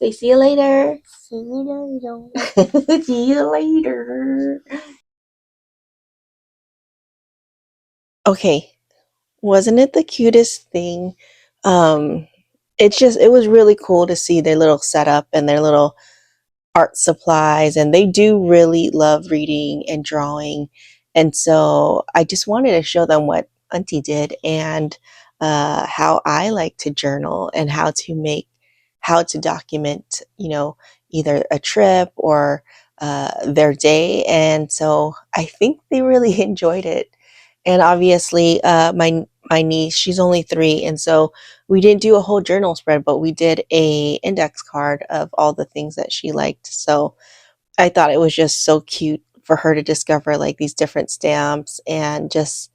Say see you later. See you later. See you later. Okay. Wasn't it the cutest thing? It was really cool to see their little setup and their little art supplies, and they do really love reading and drawing. And so I just wanted to show them what Auntie did and how I like to journal and how to document, either a trip or their day. And so I think they really enjoyed it. And obviously, my niece, she's only 3, and so we didn't do a whole journal spread, but we did a index card of all the things that she liked. So I thought it was just so cute for her to discover like these different stamps and just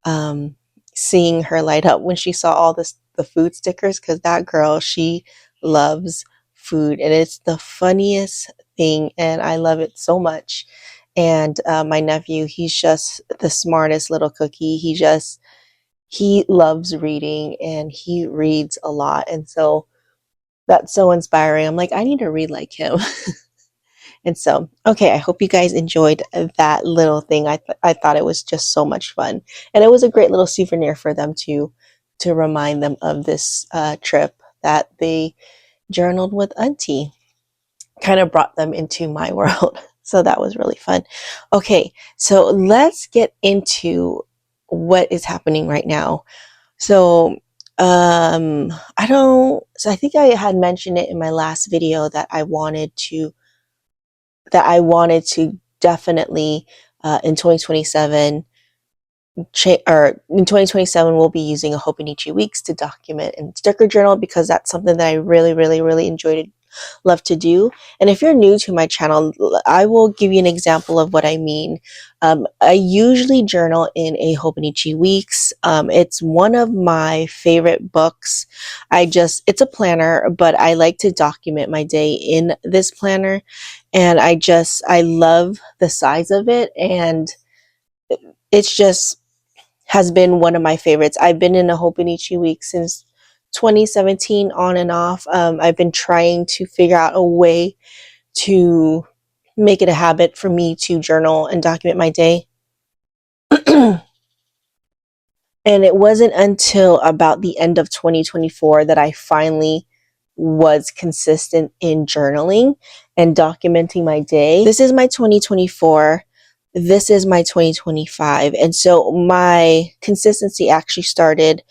um, seeing her light up when she saw all the food stickers, because that girl, she loves food and it's the funniest thing and I love it so much. And my nephew, he's just the smartest little cookie. He loves reading and he reads a lot, and so that's so inspiring. I'm like, I need to read like him. And so, okay, I hope you guys enjoyed that little thing. I thought it was just so much fun, and it was a great little souvenir for them to remind them of this trip that they journaled with Auntie. Kind of brought them into my world. So that was really fun. Okay, so let's get into what is happening right now. So I think I had mentioned it in my last video that I wanted to definitely in 2027 or in 2027 we'll be using a Hobonichi Weeks to document and sticker journal, because that's something that I really really really love to do. And if you're new to my channel, I will give you an example of what I mean. I usually journal in a Hobonichi Weeks. It's one of my favorite books. It's a planner, but I like to document my day in this planner. And I love the size of it. And it's just has been one of my favorites. I've been in a Hobonichi Week since 2017 on and off. I've been trying to figure out a way to make it a habit for me to journal and document my day. And it wasn't until about the end of 2024 that I finally was consistent in journaling and documenting my day. This is my 2024. This is my 2025. And so my consistency actually started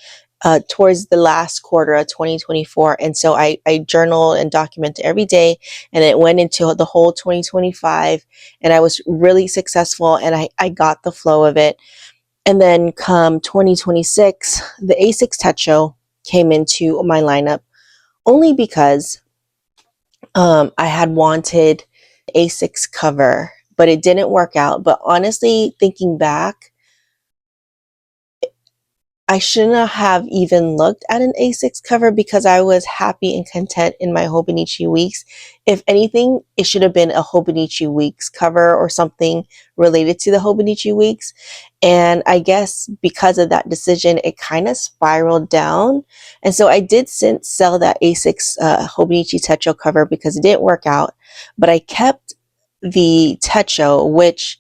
towards the last quarter of 2024. And so I journal and document every day, and it went into the whole 2025, and I was really successful, and I got the flow of it. And then come 2026, the A6 Techo came into my lineup only because I had wanted A6 cover, but it didn't work out. But honestly, thinking back, I shouldn't have even looked at an A6 cover because I was happy and content in my Hobonichi Weeks. If anything, it should have been a Hobonichi Weeks cover or something related to the Hobonichi Weeks. And I guess because of that decision, it kind of spiraled down. And so I did sell that A6 Hobonichi Techo cover because it didn't work out. But I kept the Techo, which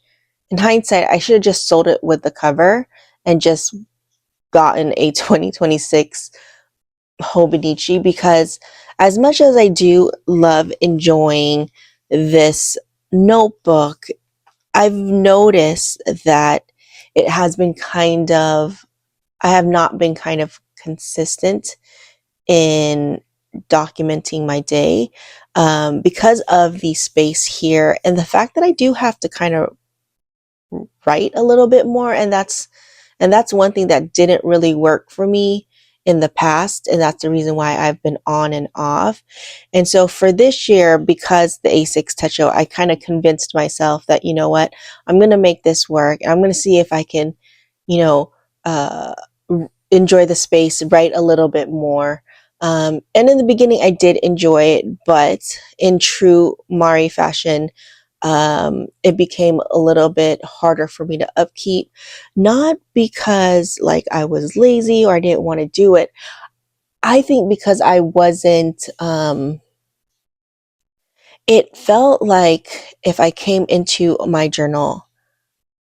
in hindsight, I should have just sold it with the cover and just gotten a 2026 Hobonichi, because as much as I do love enjoying this notebook, I've noticed that it has been I have not been kind of consistent in documenting my day because of the space here and the fact that I do have to kind of write a little bit more, and that's one thing that didn't really work for me in the past, and that's the reason why I've been on and off. And so for this year, because the A6 Techo, I kind of convinced myself that, you know what, I'm going to make this work, and I'm going to see if I can, you know, enjoy the space, write a little bit more. And in the beginning, I did enjoy it, but in true Mari fashion, it became a little bit harder for me to upkeep. Not because like I was lazy or I didn't want to do it. I think because I wasn't, it felt like if I came into my journal,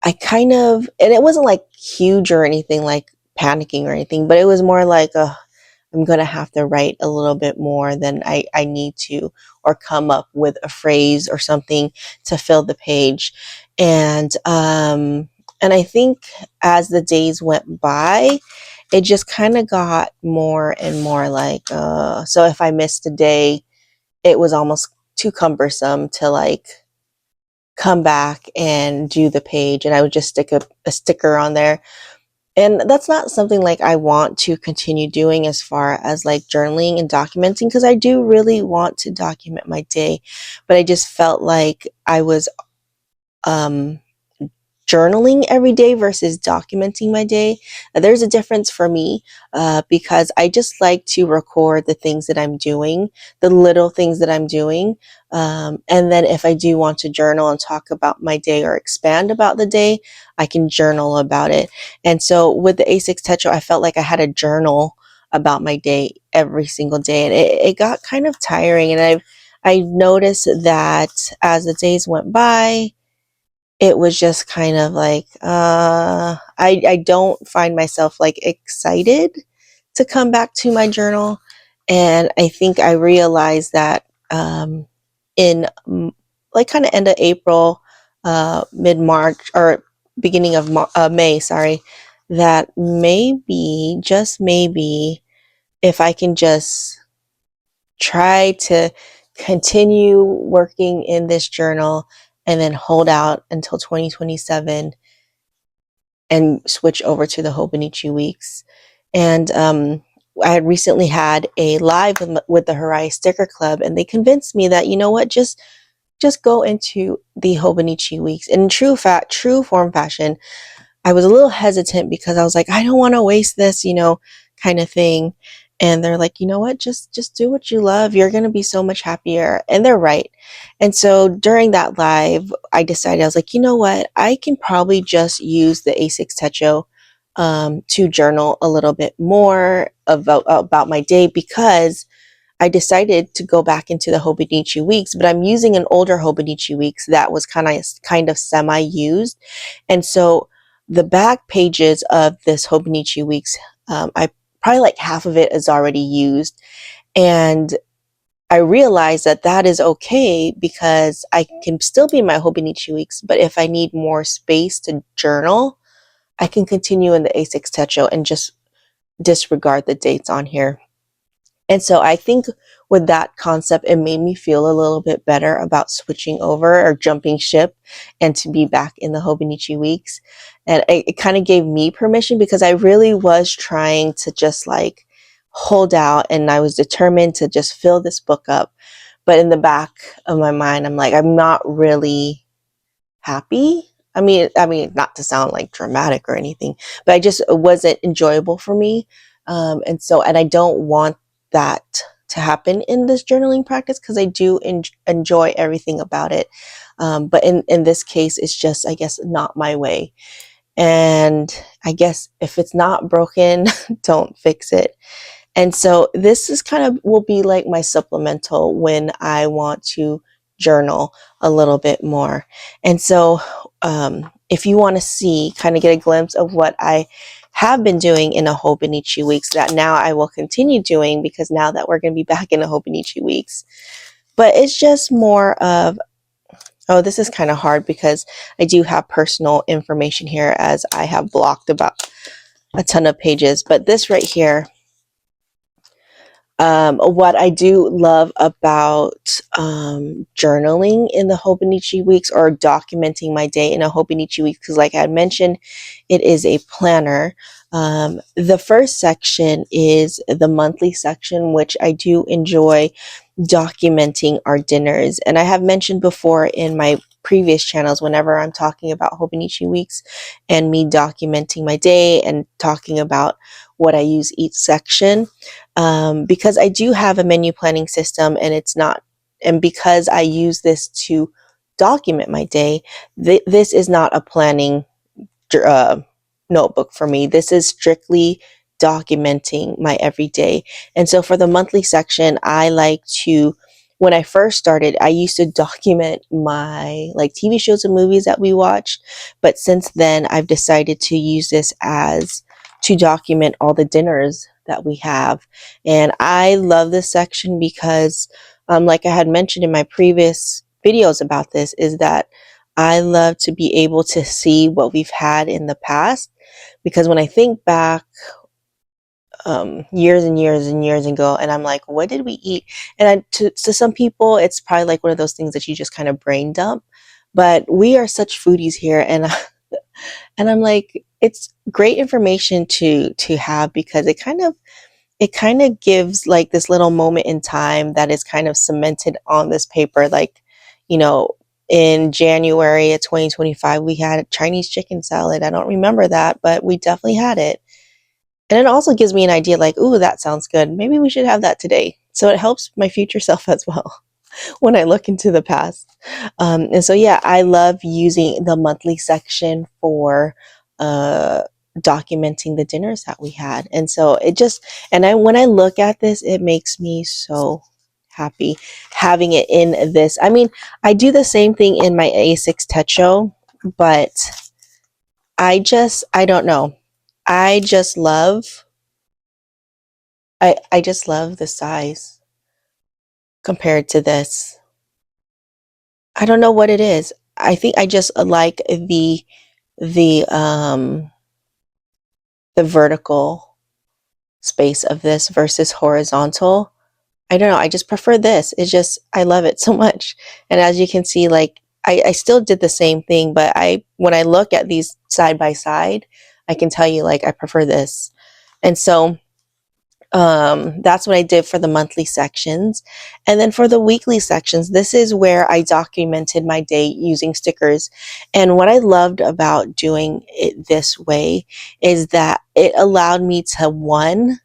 I kind of, and it wasn't like huge or anything like panicking or anything, but it was more like, I'm going to have to write a little bit more than I need to, or come up with a phrase or something to fill the page. And I think as the days went by, it just kind of got more and more like, so if I missed a day, it was almost too cumbersome to like come back and do the page. And I would just stick a sticker on there, and that's not something like I want to continue doing as far as like journaling and documenting, because I do really want to document my day. But I just felt like I was journaling every day versus documenting my day. There's a difference for me because I just like to record the things that I'm doing, the little things that I'm doing. And then if I do want to journal and talk about my day or expand about the day, I can journal about it. And so with the A6 Tetra, I felt like I had a journal about my day every single day. And it got kind of tiring. And I noticed that as the days went by, it was just kind of like I don't find myself like excited to come back to my journal. And I think I realized that in like kind of end of April, mid March, or beginning of May, sorry, that maybe, just maybe, if I can just try to continue working in this journal and then hold out until 2027 and switch over to the Hobonichi Weeks. And I had recently had a live with the Hiraya Sticker Club, and they convinced me that, you know what, just go into the Hobonichi Weeks. And in true form fashion, I was a little hesitant because I was like, I don't want to waste this, kind of thing. And they're like, you know what, just do what you love. You're going to be so much happier. And they're right. And so during that live, I decided, I was like, you know what, I can probably just use the A6 Techo to journal a little bit more about my day, because I decided to go back into the Hobonichi Weeks, but I'm using an older Hobonichi Weeks that was kind of semi-used. And so the back pages of this Hobonichi Weeks, I probably like half of it is already used. And I realized that that is okay, because I can still be in my Hobonichi Weeks, but if I need more space to journal, I can continue in the A6 Techo and just disregard the dates on here. And so I think with that concept, it made me feel a little bit better about switching over or jumping ship and to be back in the Hobonichi Weeks. And it kind of gave me permission, because I really was trying to just like hold out, and I was determined to just fill this book up. But in the back of my mind, I'm like, I'm not really happy. I mean, not to sound like dramatic or anything, but I just, it wasn't enjoyable for me. And I don't want that to happen in this journaling practice, because I do enjoy everything about it. But in this case, it's just, I guess, not my way. And I guess if it's not broken, don't fix it. And so this is kind of will be like my supplemental when I want to journal a little bit more. And so if you want to see, kind of get a glimpse of what I have been doing in a Hobonichi Weeks, that now I will continue doing, because now that we're going to be back in a Hobonichi Weeks. But it's just more of, oh, this is kind of hard because I do have personal information here, as I have blocked about a ton of pages. But this right here, what I do love about journaling in the Hobonichi Weeks, or documenting my day in a Hobonichi Weeks, because like I had mentioned, it is a planner. The first section is the monthly section, which I do enjoy documenting our dinners. And I have mentioned before in my previous channels, whenever I'm talking about Hobonichi Weeks and me documenting my day and talking about what I use each section, because I do have a menu planning system, and it's not, and because I use this to document my day, this is not a planning uh, notebook for me. This is strictly documenting my everyday. And so for the monthly section, I like to, when I first started, I used to document my like TV shows and movies that we watched. But since then, I've decided to use this as to document all the dinners that we have. And I love this section because, like I had mentioned in my previous videos about this, is that I love to be able to see what we've had in the past, because when I think back years and years and years ago, and I'm like, what did we eat? And to some people, it's probably like one of those things that you just kind of brain dump. But we are such foodies here, and and I'm like, it's great information to have, because it kind of gives like this little moment in time that is kind of cemented on this paper. Like, you know, in January of 2025, we had Chinese chicken salad. I don't remember that, but we definitely had it. And it also gives me an idea like, ooh, that sounds good. Maybe we should have that today. So it helps my future self as well when I look into the past. And so, yeah, I love using the monthly section for documenting the dinners that we had. And so it just, and when I look at this, it makes me so happy having it in this. I mean, I do the same thing in my A6 Techo, but I don't know. I just love, I just love the size compared to this. I don't know what it is. I think I just like the um the vertical space of this versus horizontal. I don't know. I just prefer this. It's just, I love it so much. And as you can see, like, I still did the same thing, but when I look at these side by side, I can tell you, like, I prefer this. And so, that's what I did for the monthly sections. And then for the weekly sections, this is where I documented my day using stickers. And what I loved about doing it this way is that it allowed me to, one,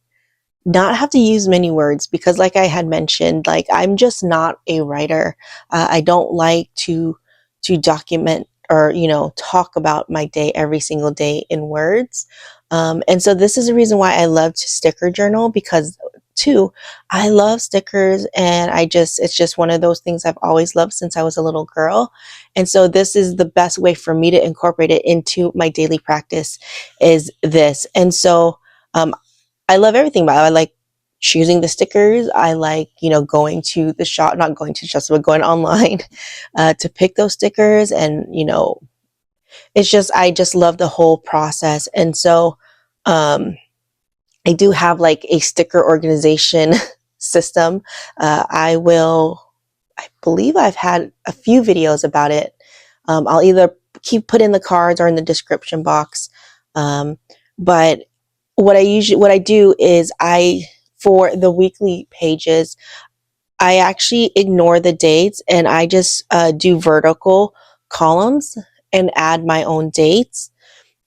not have to use many words, because like I had mentioned, like, I'm just not a writer. I don't like to document or, talk about my day every single day in words. And so this is the reason why I love to sticker journal, because two, I love stickers, and it's just one of those things I've always loved since I was a little girl. And so this is the best way for me to incorporate it into my daily practice, is this. And so, I love everything about it. I like choosing the stickers. I like, going to the shop, not going to the shop, but going online to pick those stickers. And, I just love the whole process. And so, um, I do have like a sticker organization system. I believe I've had a few videos about it. I'll either put in the cards or in the description box. But what I do is, for the weekly pages, I actually ignore the dates, and I just do vertical columns and add my own dates.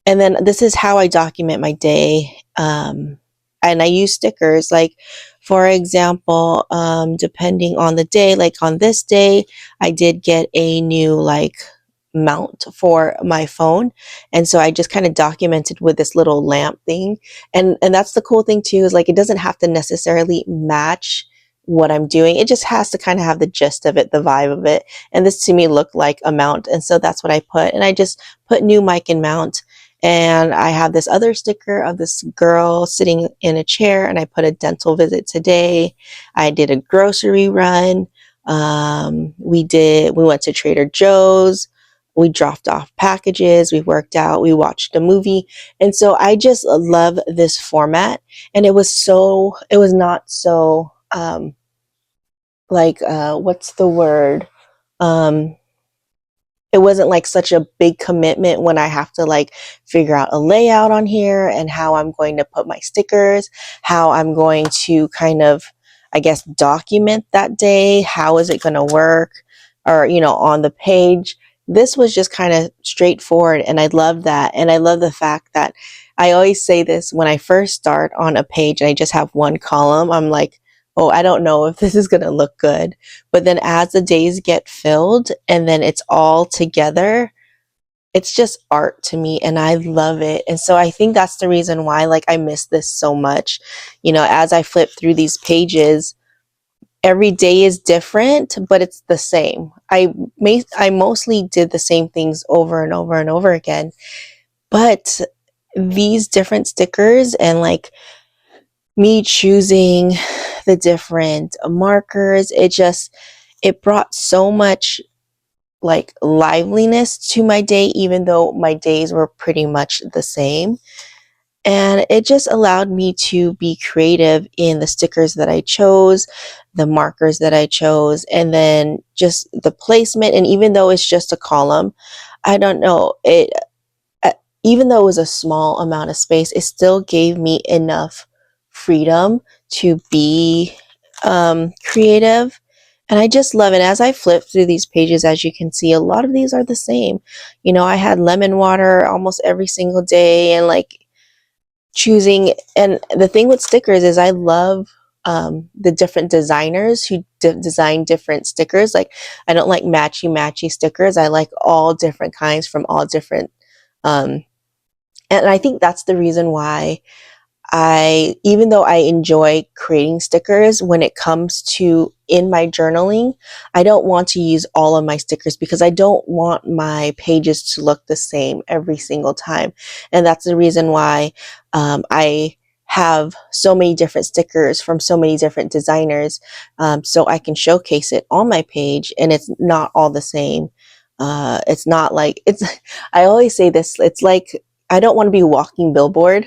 And then this is how I document my day. And I use stickers, like, for example, depending on the day, like on this day, I did get a new, like, mount for my phone. And so I just kind of documented with this little lamp thing. And that's the cool thing too, is like, it doesn't have to necessarily match what I'm doing. It just has to kind of have the gist of it, the vibe of it. And this to me looked like a mount. And so that's what I put. And I just put new mic and mount. And I have this other sticker of this girl sitting in a chair, and I put a dental visit today. I did a grocery run. We went to Trader Joe's. We dropped off packages. We worked out. We watched a movie. And so I just love this format. And it was not so, what's the word? Um, it wasn't like such a big commitment when I have to, like, figure out a layout on here and how I'm going to put my stickers, how I'm going to kind of, I guess, document that day. How is it going to work? Or, on the page. This was just kind of straightforward. And I love that. And I love the fact that I always say this when I first start on a page and I just have one column. I'm like, oh, I don't know if this is going to look good. But then as the days get filled and then it's all together, it's just art to me, and I love it. And so I think that's the reason why, like, I miss this so much. As I flip through these pages, every day is different, but it's the same. I mostly did the same things over and over and over again. But these different stickers, and like me choosing the different markers, it brought so much, like, liveliness to my day, even though my days were pretty much the same. And it just allowed me to be creative in the stickers that I chose, the markers that I chose, and then just the placement. And even though it's just a column, I don't know, uh, even though it was a small amount of space, it still gave me enough freedom to be creative. And I just love it. As I flip through these pages, as you can see, a lot of these are the same. I had lemon water almost every single day, and like choosing. And the thing with stickers is I love the different designers who design different stickers. Like, I don't like matchy matchy stickers. I like all different kinds from all different um, and I think that's the reason why even though I enjoy creating stickers, when it comes to in my journaling, I don't want to use all of my stickers because I don't want my pages to look the same every single time. And that's the reason why I have so many different stickers from so many different designers, so I can showcase it on my page and it's not all the same. It's not like it's, I always say this, it's like, I don't want to be a walking billboard.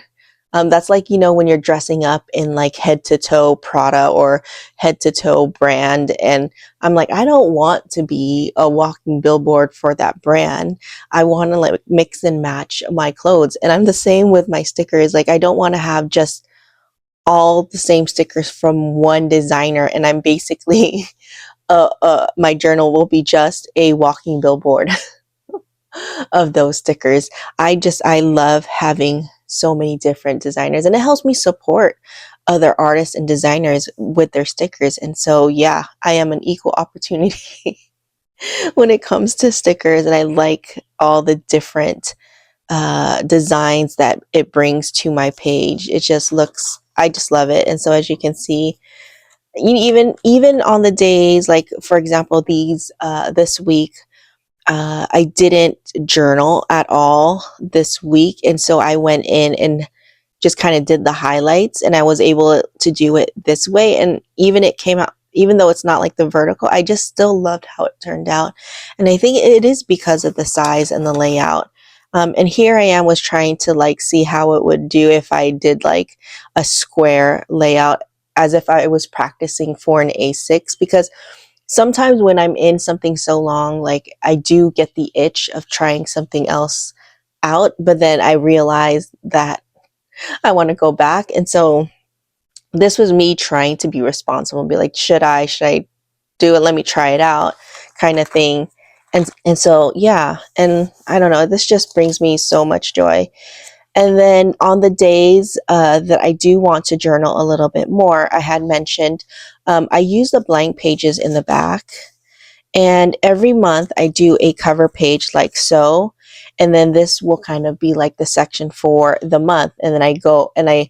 That's like, when you're dressing up in like head to toe Prada or head to toe brand. And I'm like, I don't want to be a walking billboard for that brand. I want to like mix and match my clothes. And I'm the same with my stickers. Like, I don't want to have just all the same stickers from one designer. And I'm basically, my journal will be just a walking billboard of those stickers. I love having so many different designers and it helps me support other artists and designers with their stickers. And so, yeah, I am an equal opportunity when it comes to stickers. And I like all the different designs that it brings to my page. It just looks, I just love it. And so as you can see, even on the days, like for example, this week, I didn't journal at all this week. And so I went in and just kind of did the highlights and I was able to do it this way. And even it came out, even though it's not like the vertical, I just still loved how it turned out. And I think it is because of the size and the layout. And here I am was trying to like see how it would do if I did like a square layout as if I was practicing for an A6, because sometimes when I'm in something so long, like I do get the itch of trying something else out, but then I realize that I want to go back. And so this was me trying to be responsible and be like, should I do it? Let me try it out kind of thing. And so, yeah. And I don't know, this just brings me so much joy. And then on the days that I do want to journal a little bit more, I had mentioned I use the blank pages in the back. And every month I do a cover page like so. And then this will kind of be like the section for the month. And then I go and I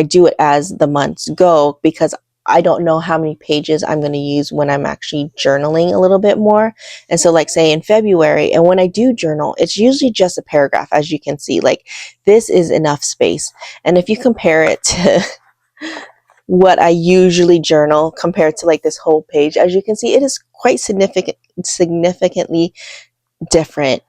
do it as the months go because I don't know how many pages I'm going to use when I'm actually journaling a little bit more. And so like say in February, and when I do journal, it's usually just a paragraph, as you can see, like this is enough space. And if you compare it to what I usually journal compared to like this whole page, as you can see, it is quite significantly different.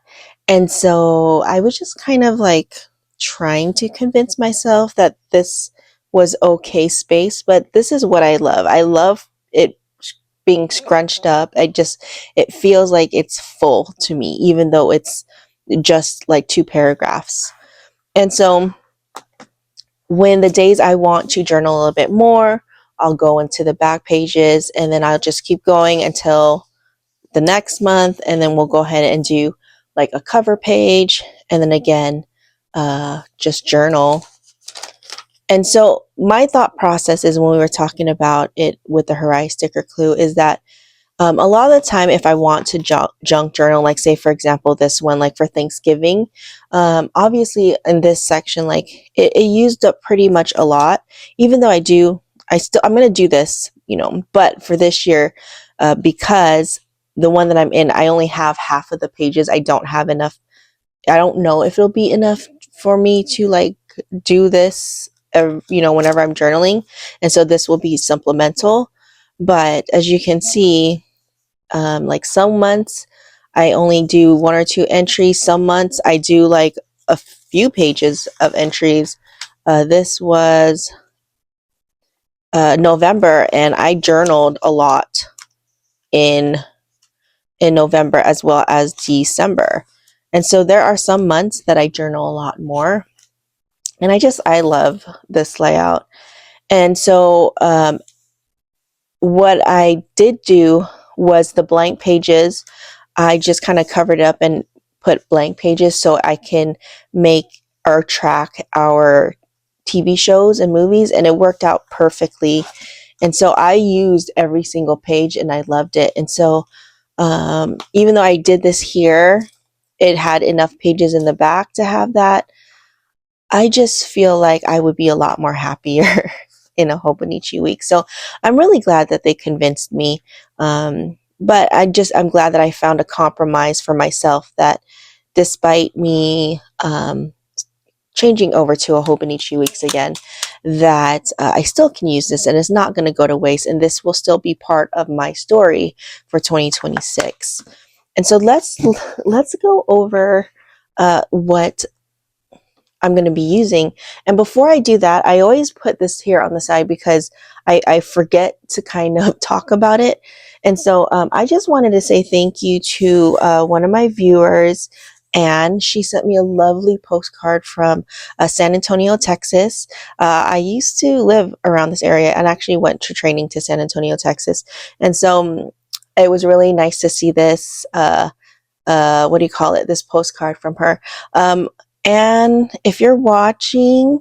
And so I was just kind of like trying to convince myself that this was okay space, but this is what I love. I love it being scrunched up. It feels like it's full to me, even though it's just like two paragraphs. And so when the days I want to journal a little bit more, I'll go into the back pages and then I'll just keep going until the next month. And then we'll go ahead and do like a cover page. And then again, just journal. And so my thought process is when we were talking about it with the Hiraya Sticker Clue is that a lot of the time, if I want to junk journal, like say, for example, this one, like for Thanksgiving, obviously in this section, like it used up pretty much a lot, even though I'm going to do this, but for this year, because the one that I'm in, I only have half of the pages. I don't have enough. I don't know if it'll be enough for me to like do this, whenever I'm journaling. And so this will be supplemental. But as you can see, like some months I only do one or two entries. Some months I do like a few pages of entries. This was November, and I journaled a lot in November as well as December. And so there are some months that I journal a lot more. And I love this layout. And so what I did do was the blank pages, I just kind of covered up and put blank pages so I can make or track our TV shows and movies, and it worked out perfectly. And so I used every single page and I loved it. And so even though I did this here, it had enough pages in the back to have that. I just feel like I would be a lot more happier in a Hobonichi week. So I'm really glad that they convinced me. But I'm glad that I found a compromise for myself that despite me changing over to a Hobonichi Weeks again, that I still can use this and it's not going to go to waste. And this will still be part of my story for 2026. And so let's go over what I'm going to be using. And before I do that, I always put this here on the side because I forget to kind of talk about it. And so I just wanted to say thank you to one of my viewers. And she sent me a lovely postcard from San Antonio, Texas. I used to live around this area and actually went to training to San Antonio, Texas. And so it was really nice to see this. What do you call it? This postcard from her. And if you're watching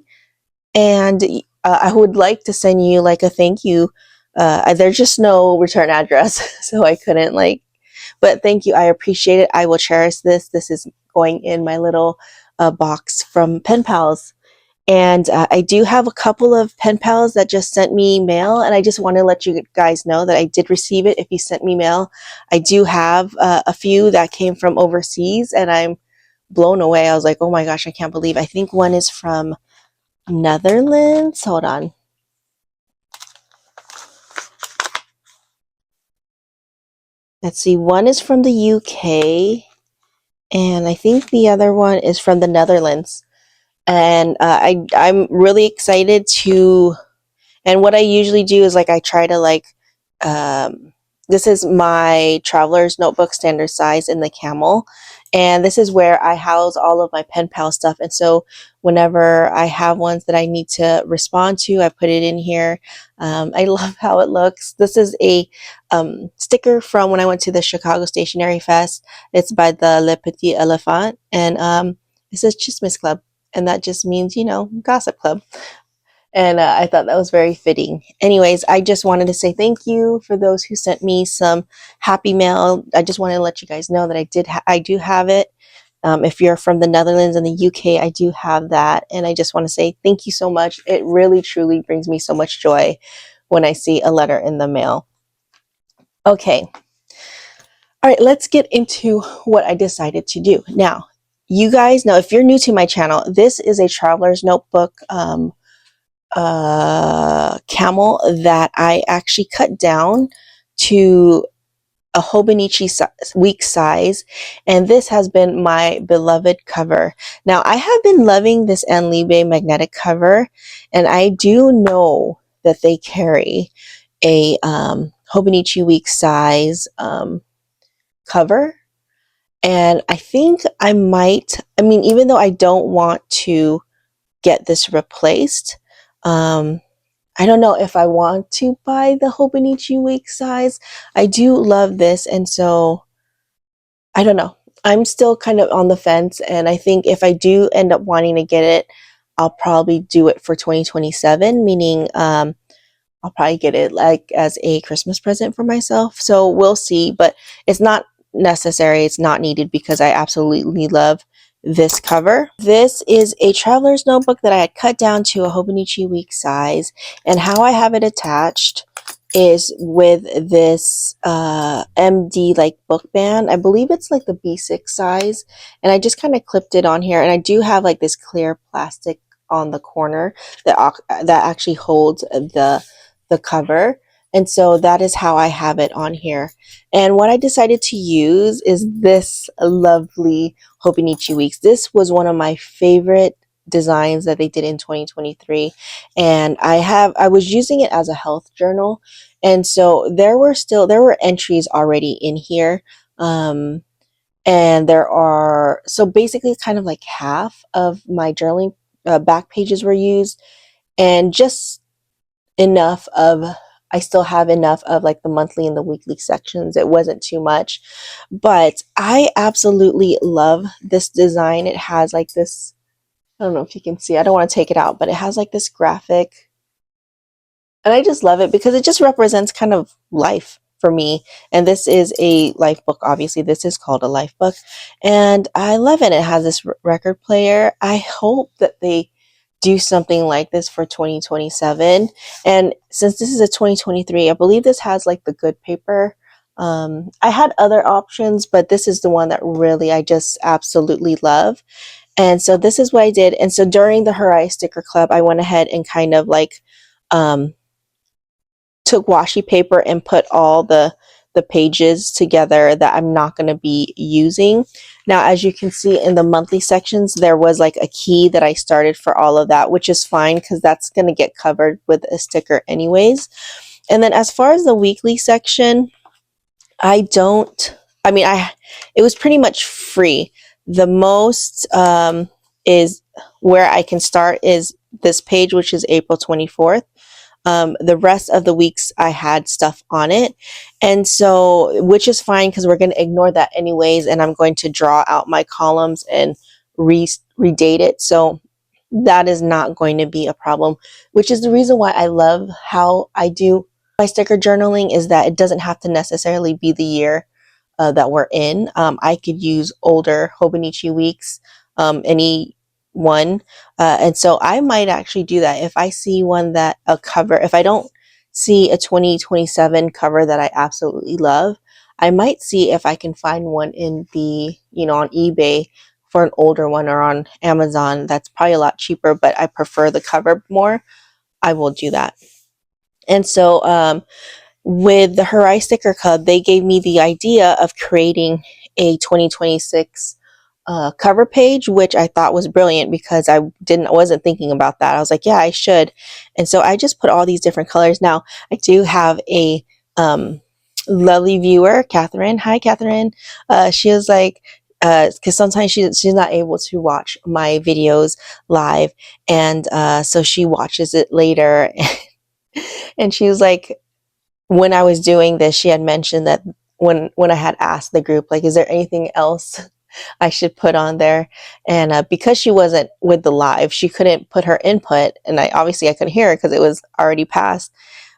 and I would like to send you like a thank you, there's just no return address. So I couldn't but thank you. I appreciate it. I will cherish this. This is going in my little box from Penpals. And I do have a couple of pen pals that just sent me mail, and I just want to let you guys know that I did receive it. If you sent me mail, I do have a few that came from overseas, and I'm blown away. I was like, oh my gosh, I can't believe. I think one is from Netherlands. Hold on. Let's see. One is from the UK, and I think the other one is from the Netherlands. And I'm really excited to. And what I usually do is I try to um, this is my traveler's notebook standard size in the camel. And this is where I house all of my pen pal stuff. And so whenever I have ones that I need to respond to, I put it in here. I love how it looks. This is a sticker from when I went to the Chicago Stationery Fest. It's by the Le Petit Elephant. And it says Chismis Club. And that just means, gossip club. And I thought that was very fitting. Anyways, I just wanted to say thank you for those who sent me some happy mail. I just wanted to let you guys know that I do have it. If you're from the Netherlands and the UK, I do have that. And I just want to say thank you so much. It really, truly brings me so much joy when I see a letter in the mail. Okay. All right, let's get into what I decided to do. Now, you guys know, if you're new to my channel, this is a traveler's notebook camel that I actually cut down to a Hobonichi week size, and this has been my beloved cover. Now, I have been loving this Enlibe magnetic cover, and I do know that they carry a Hobonichi week size cover, and I think I might, even though I don't want to get this replaced, I don't know if I want to buy the Hobonichi Week size. I do love this, and so I don't know. I'm still kind of on the fence, and I think if I do end up wanting to get it, I'll probably do it for 2027, meaning I'll probably get it as a Christmas present for myself. So we'll see, but it's not necessary. It's not needed because I absolutely love this cover. This is a traveler's notebook that I had cut down to a Hobonichi Week size, and how I have it attached is with this MD book band. I believe it's the B6 size, and I just kind of clipped it on here, and I do have this clear plastic on the corner that actually holds the cover. And so that is how I have it on here. And what I decided to use is this lovely Hobonichi Weeks. This was one of my favorite designs that they did in 2023. And I was using it as a health journal. And so there were entries already in here. And so basically kind of half of my journaling back pages were used, and just enough of I still have enough of the monthly and the weekly sections. It wasn't too much, but I absolutely love this design. It has this, I don't know if you can see, I don't want to take it out, but it has this graphic, and I just love it because it just represents kind of life for me. And this is a life book. Obviously, this is called a life book, and I love it. It has this record player. I hope that they do something like this for 2027. And since this is a 2023, I believe this has like the good paper. I had other options, but this is the one that really I just absolutely love. And so this is what I did. And so during the Hiraya Sticker Club, I went ahead and kind of like um, took washi paper and put all the pages together that I'm not going to be using. Now, as you can see in the monthly sections, there was like a key that I started for all of that, which is fine because that's going to get covered with a sticker anyways. And then as far as the weekly section, I don't, I mean, I, it was pretty much free. The most is where I can start is this page, which is April 24th. The rest of the weeks I had stuff on it. And so, which is fine because we're going to ignore that anyways. And I'm going to draw out my columns and redate it. So that is not going to be a problem, which is the reason why I love how I do my sticker journaling, is that it doesn't have to necessarily be the year that we're in. I could use older Hobonichi Weeks, any one. And so I might actually do that. If I see one that a cover, if I don't see a 2027 cover that I absolutely love, I might see if I can find one in the, on eBay for an older one, or on Amazon. That's probably a lot cheaper, but I prefer the cover more. I will do that. And so, with the Hiraya Sticker Club, they gave me the idea of creating a 2026 cover page, which I thought was brilliant because wasn't thinking about that. I was like, yeah, I should. And so I just put all these different colors. Now I do have a lovely viewer, Catherine. Hi, Catherine. She was like, because sometimes she's not able to watch my videos live, and so she watches it later. And she was like, when I was doing this, she had mentioned that when I had asked the group, like, is there anything else I should put on there? And because she wasn't with the live, she couldn't put her input, and I couldn't hear her because it was already passed.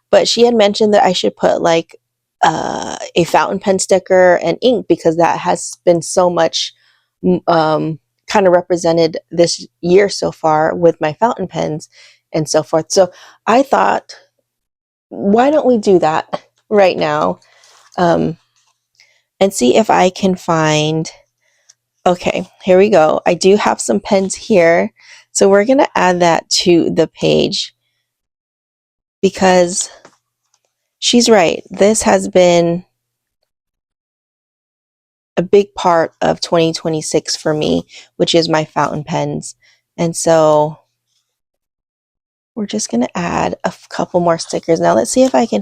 But she had mentioned that I should put like a fountain pen sticker and ink, because that has been so much kind of represented this year so far with my fountain pens and so forth. So I thought, why don't we do that right now, um, and see if I can find. Okay, here we go. I do have some pens here, so we're going to add that to the page, because she's right. This has been a big part of 2026 for me, which is my fountain pens. And so we're just going to add a couple more stickers. Now let's see if I can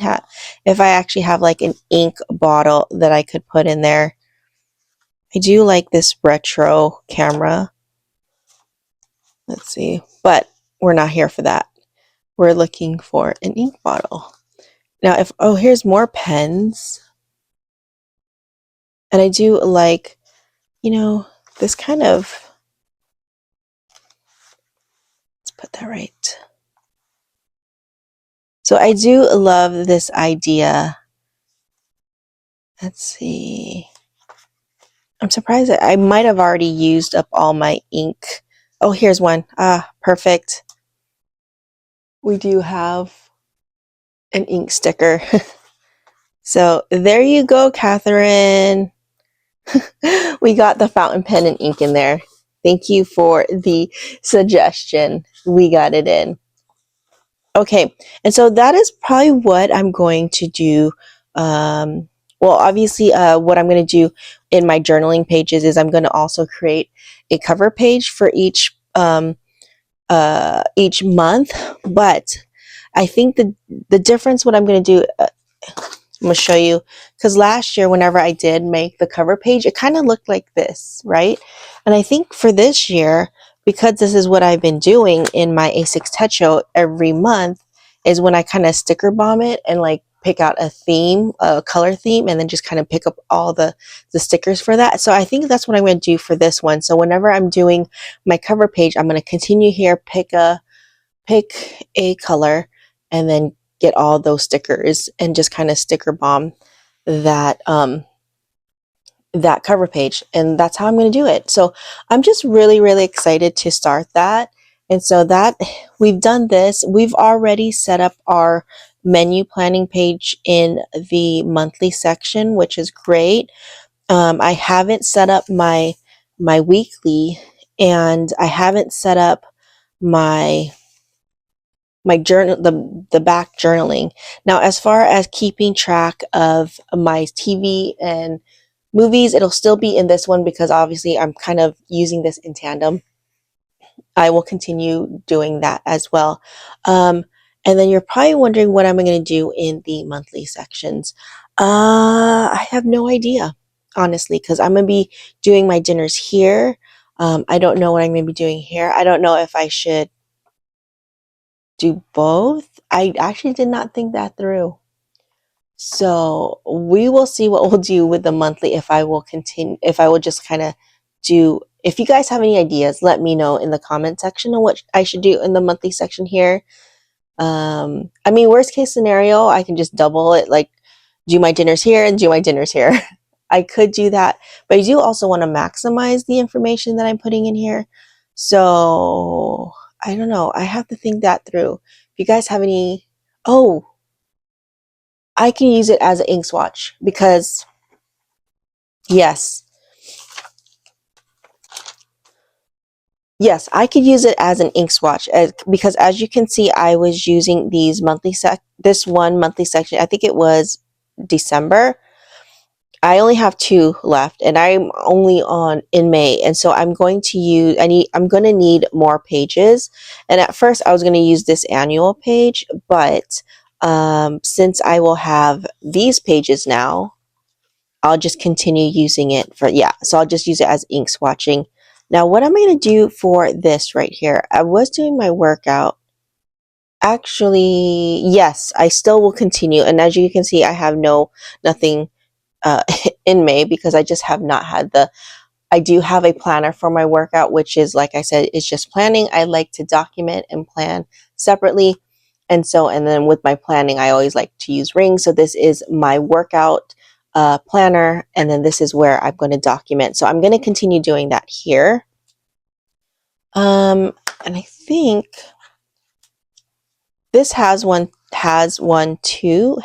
if I actually have like an ink bottle that I could put in there. I do like this retro camera. Let's see, but we're not here for that. We're looking for an ink bottle. Now, here's more pens. And I do like, this kind of, let's put that right. So I do love this idea. Let's see. I'm surprised that I might have already used up all my ink. Oh, here's one. Ah, perfect. We do have an ink sticker. So there you go, Catherine. We got the fountain pen and ink in there. Thank you for the suggestion. We got it in. Okay, and so that is probably what I'm going to do. Well, obviously, what I'm going to do in my journaling pages is I'm going to also create a cover page for each month. But I think the difference, what I'm going to do, I'm going to show you, because last year, whenever I did make the cover page, it kind of looked like this, right? And I think for this year, because this is what I've been doing in my A6 Techo every month, is when I kind of sticker bomb it and like pick out a theme, a color theme, and then just kind of pick up all the stickers for that. So I think that's what I'm going to do for this one. So whenever I'm doing my cover page, I'm going to continue here, pick a color, and then get all those stickers and just kind of sticker bomb that that cover page. And that's how I'm going to do it. So I'm just really, really excited to start that. And so that we've done this. We've already set up our menu planning page in the monthly section, which is great. I haven't set up my weekly, and I haven't set up my journal, the back journaling. Now, as far as keeping track of my TV and movies, it'll still be in this one because obviously I'm kind of using this in tandem. I will continue doing that as well. And then you're probably wondering what am I going to do in the monthly sections. I have no idea, honestly, because I'm going to be doing my dinners here. I don't know what I'm going to be doing here. I don't know if I should do both. I actually did not think that through. So we will see what we'll do with the monthly, if I will continue, if I will just kind of do, if you guys have any ideas, let me know in the comment section on what I should do in the monthly section here. I mean, worst case scenario, I can just double it, like do my dinners here and do my dinners here. I could do that, but I do also want to maximize the information that I'm putting in here. So I don't know. I have to think that through. If you guys have any, oh, I can use it as an ink swatch because yes, yes, I could use it as an ink swatch because as you can see, I was using these this one monthly section. I think it was December. I only have 2 left and I'm only on in May. And so I'm going to I'm going to need more pages. And at first I was going to use this annual page, but since I will have these pages now, I'll just continue using it for, yeah, so I'll just use it as ink swatching. Now, what am I going to do for this right here? I was doing my workout. Actually, yes, I still will continue. And as you can see, I have nothing uh, in May because I just have not had I do have a planner for my workout, which is, like I said, it's just planning. I like to document and plan separately. And then with my planning, I always like to use rings. So this is my workout planner. And then this is where I'm going to document. So I'm going to continue doing that here. And I think this has one too,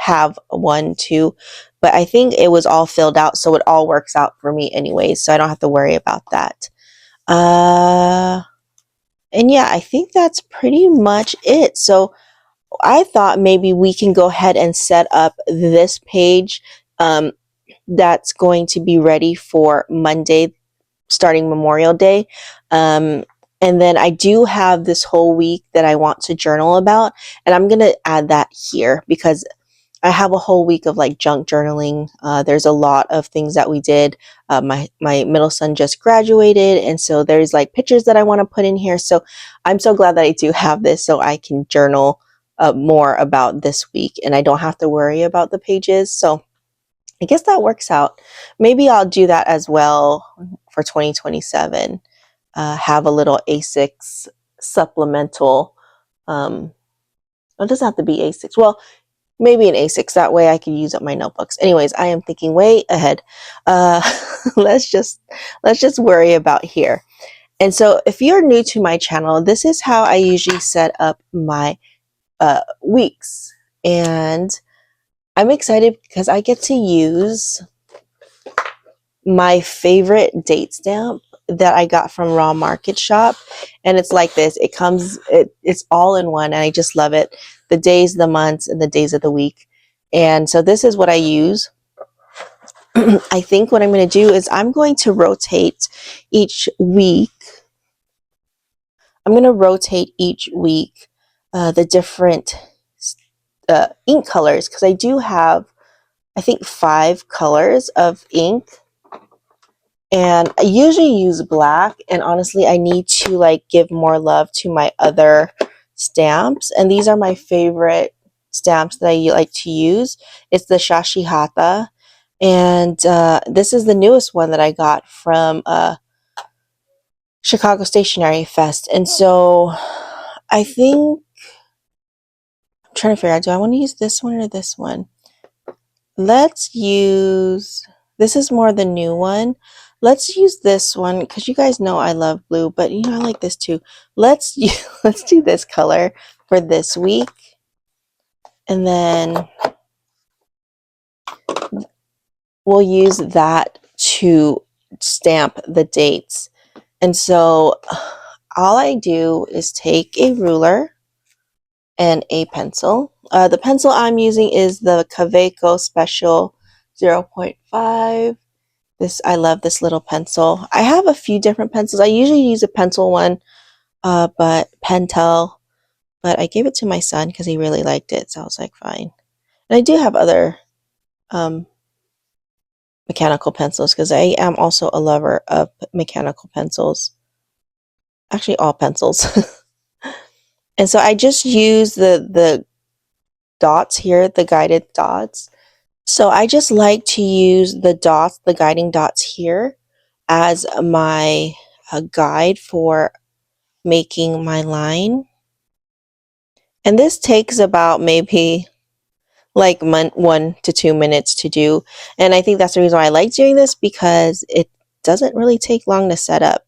but I think it was all filled out. So it all works out for me anyways. So I don't have to worry about that. And yeah, I think that's pretty much it. So I thought maybe we can go ahead and set up this page that's going to be ready for Monday, starting Memorial Day. And then I do have this whole week that I want to journal about, and I'm going to add that here because I have a whole week of like junk journaling. There's a lot of things that we did. My middle son just graduated, and so there's like pictures that I want to put in here. So I'm so glad that I do have this, so I can journal more about this week, and I don't have to worry about the pages. So I guess that works out. Maybe I'll do that as well for 2027. Have a little A6 supplemental. It doesn't have to be A6. Well, maybe an A6. That way I can use up my notebooks. Anyways, I am thinking way ahead. Uh, let's just worry about here. And so if you're new to my channel, this is how I usually set up my weeks. And I'm excited because I get to use my favorite date stamp that I got from Raw Market Shop. And it's like this. It's all in one, and I just love it. The days, the months, and the days of the week. And so this is what I use. I think what I'm going to do is I'm going to rotate each week. I'm going to rotate each week the different ink colors because I do have, I think, 5 colors of ink. And I usually use black, and honestly, I need to like give more love to my other stamps. And these are my favorite stamps that I like to use. It's the Shashihata, and this is the newest one that I got from Chicago Stationery Fest. And so I think I'm trying to figure out, do I want to use this one or this one? Let's use, this is more the new one. let's use this one because you guys know I love blue, but you know I like this too. Let's let's do this color for this week, and then we'll use that to stamp the dates. And so all I do is take a ruler and a pencil. The pencil I'm using is the Kaweco Special 0.5. I love this little pencil. I have a few different pencils. I usually use a pencil one, but Pentel. But I gave it to my son because he really liked it, so I was like, fine. And I do have other um, mechanical pencils because I am also a lover of mechanical pencils. Actually, all pencils. And so I just use the dots here, the guided dots. So I just like to use the dots, the guiding dots here, as my guide for making my line. And this takes about maybe like 1 to 2 minutes to do. And I think that's the reason why I like doing this, because it doesn't really take long to set up.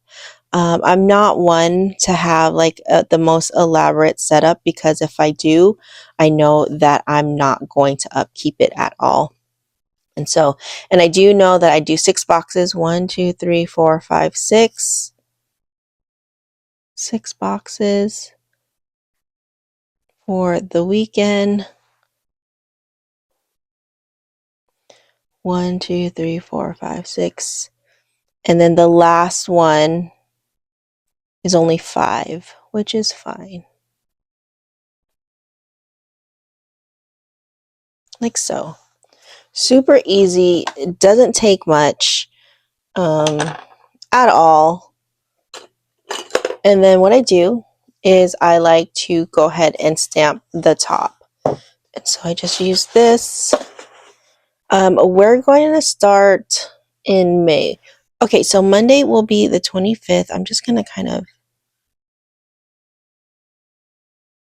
I'm not one to have like the most elaborate setup, because if I do, I know that I'm not going to upkeep it at all. And so, and I do know that I do 6 boxes, 1, 2, 3, 4, 5, 6 for the weekend. 1, 2, 3, 4, 5, 6. And then the last one is only 5, which is fine. Like so. Super easy. It doesn't take much at all. And then what I do is I like to go ahead and stamp the top. And so I just use this. We're going to start in May. Okay, so Monday will be the 25th. I'm just going to kind of,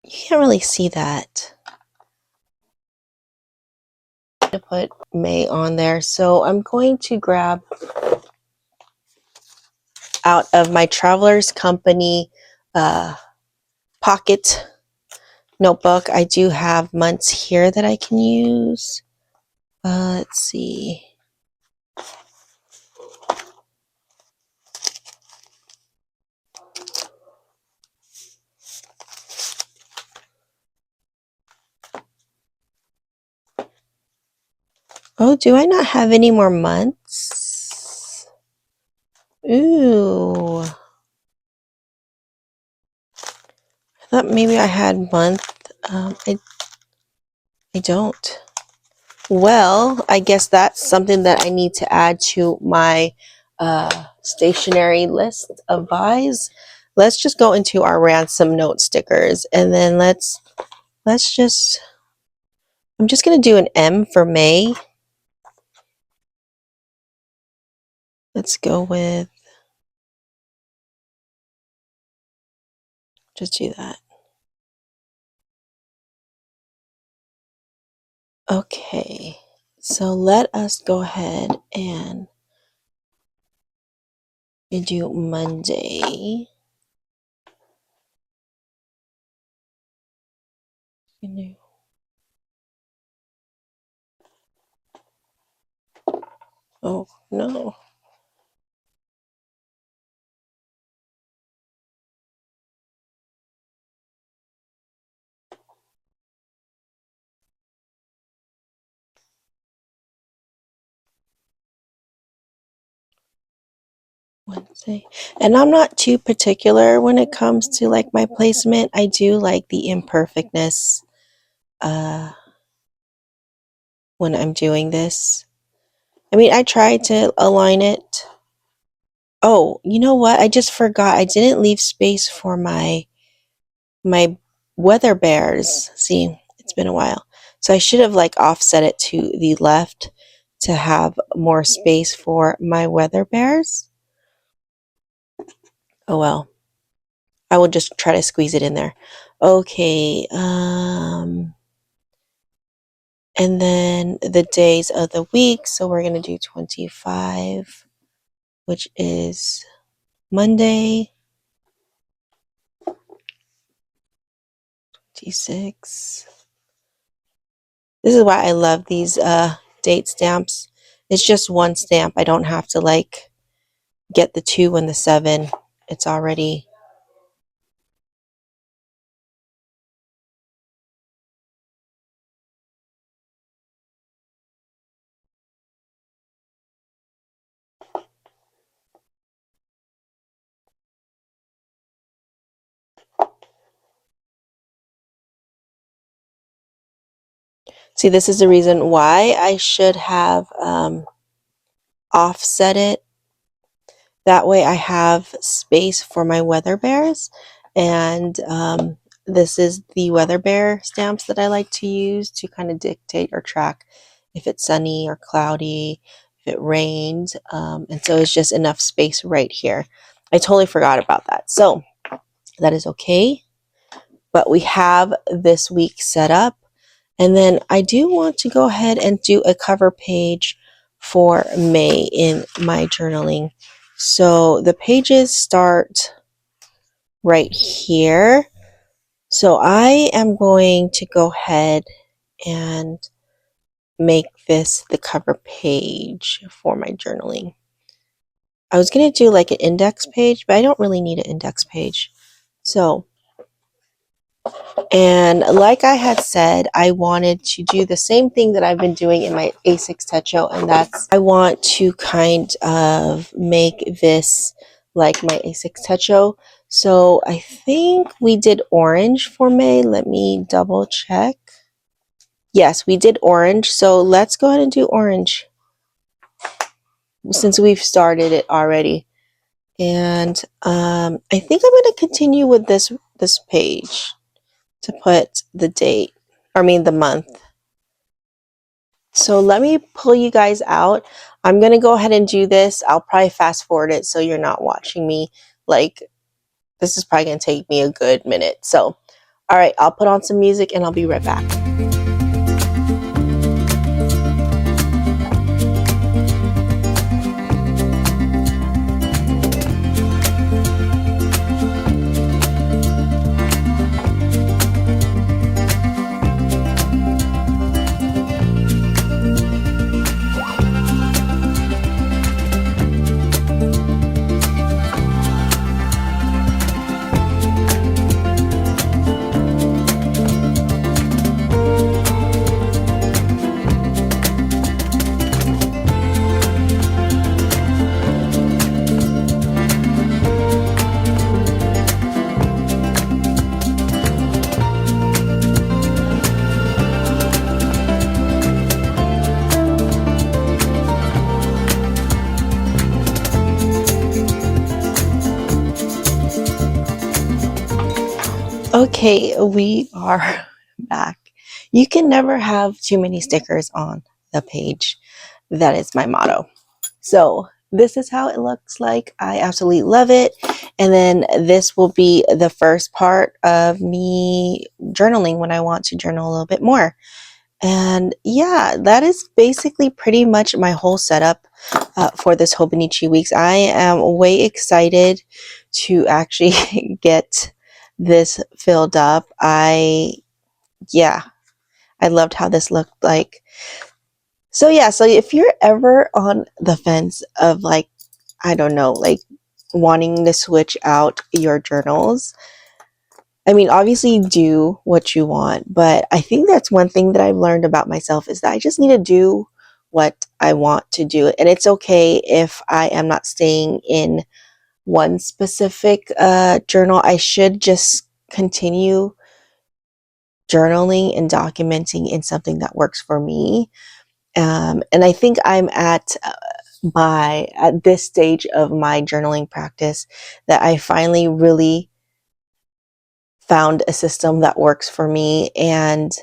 you can't really see that. To put May on there. So I'm going to grab out of my Traveler's Company pocket notebook. I do have months here that I can use. Let's see. Oh, do I not have any more months? Ooh. I thought maybe I had month. I don't. Well, I guess that's something that I need to add to my stationery list of buys. Let's just go into our ransom note stickers, and then let's just, I'm just going to do an M for May. Let's go with, just do that. Okay, so let us go ahead and do Monday. Oh, no. Wednesday. And I'm not too particular when it comes to like my placement. I do like the imperfectness when I'm doing this. I mean, I tried to align it. Oh, you know what? I just forgot. I didn't leave space for my weather bears. See, it's been a while. So I should have like offset it to the left to have more space for my weather bears. Oh well. I will just try to squeeze it in there. Okay, and then the days of the week. So we're going to do 25. which is Monday, 26. This is why I love these date stamps. It's just one stamp. I don't have to like get the 2 and the 7. It's already. See, this is the reason why I should have offset it. That way I have space for my weather bears. And this is the weather bear stamps that I like to use to kind of dictate or track if it's sunny or cloudy, if it rains. And so it's just enough space right here. I totally forgot about that. So that is okay. But we have this week set up. And then I do want to go ahead and do a cover page for May in my journaling. So the pages start right here. So I am going to go ahead and make this the cover page for my journaling. I was going to do like an index page, but I don't really need an index page. So, and like I had said, I wanted to do the same thing that I've been doing in my A6 Techo, and that's I want to kind of make this like my A6 Techo. So I think we did orange for May. Let me double check. Yes, we did orange. So let's go ahead and do orange since we've started it already. And I think I'm going to continue with this page to put the date, the month. So let me pull you guys out. I'm going to go ahead and do this. I'll probably fast forward it so you're not watching me. Like, this is probably going to take me a good minute. So, all right, I'll put on some music and I'll be right back. Okay, we are back. You can never have too many stickers on the page. That is my motto. So this is how it looks like. I absolutely love it. And then this will be the first part of me journaling when I want to journal a little bit more. And yeah, that is basically pretty much my whole setup for this Hobonichi Weeks. I am way excited to actually get this filled up. I loved how this looked like. So yeah, so if you're ever on the fence of like, I don't know, like wanting to switch out your journals, I mean, obviously do what you want, but I think that's one thing that I've learned about myself is that I just need to do what I want to do. And it's okay if I am not staying in one specific journal. I should just continue journaling and documenting in something that works for me. And I think I'm at this stage of my journaling practice that I finally really found a system that works for me. And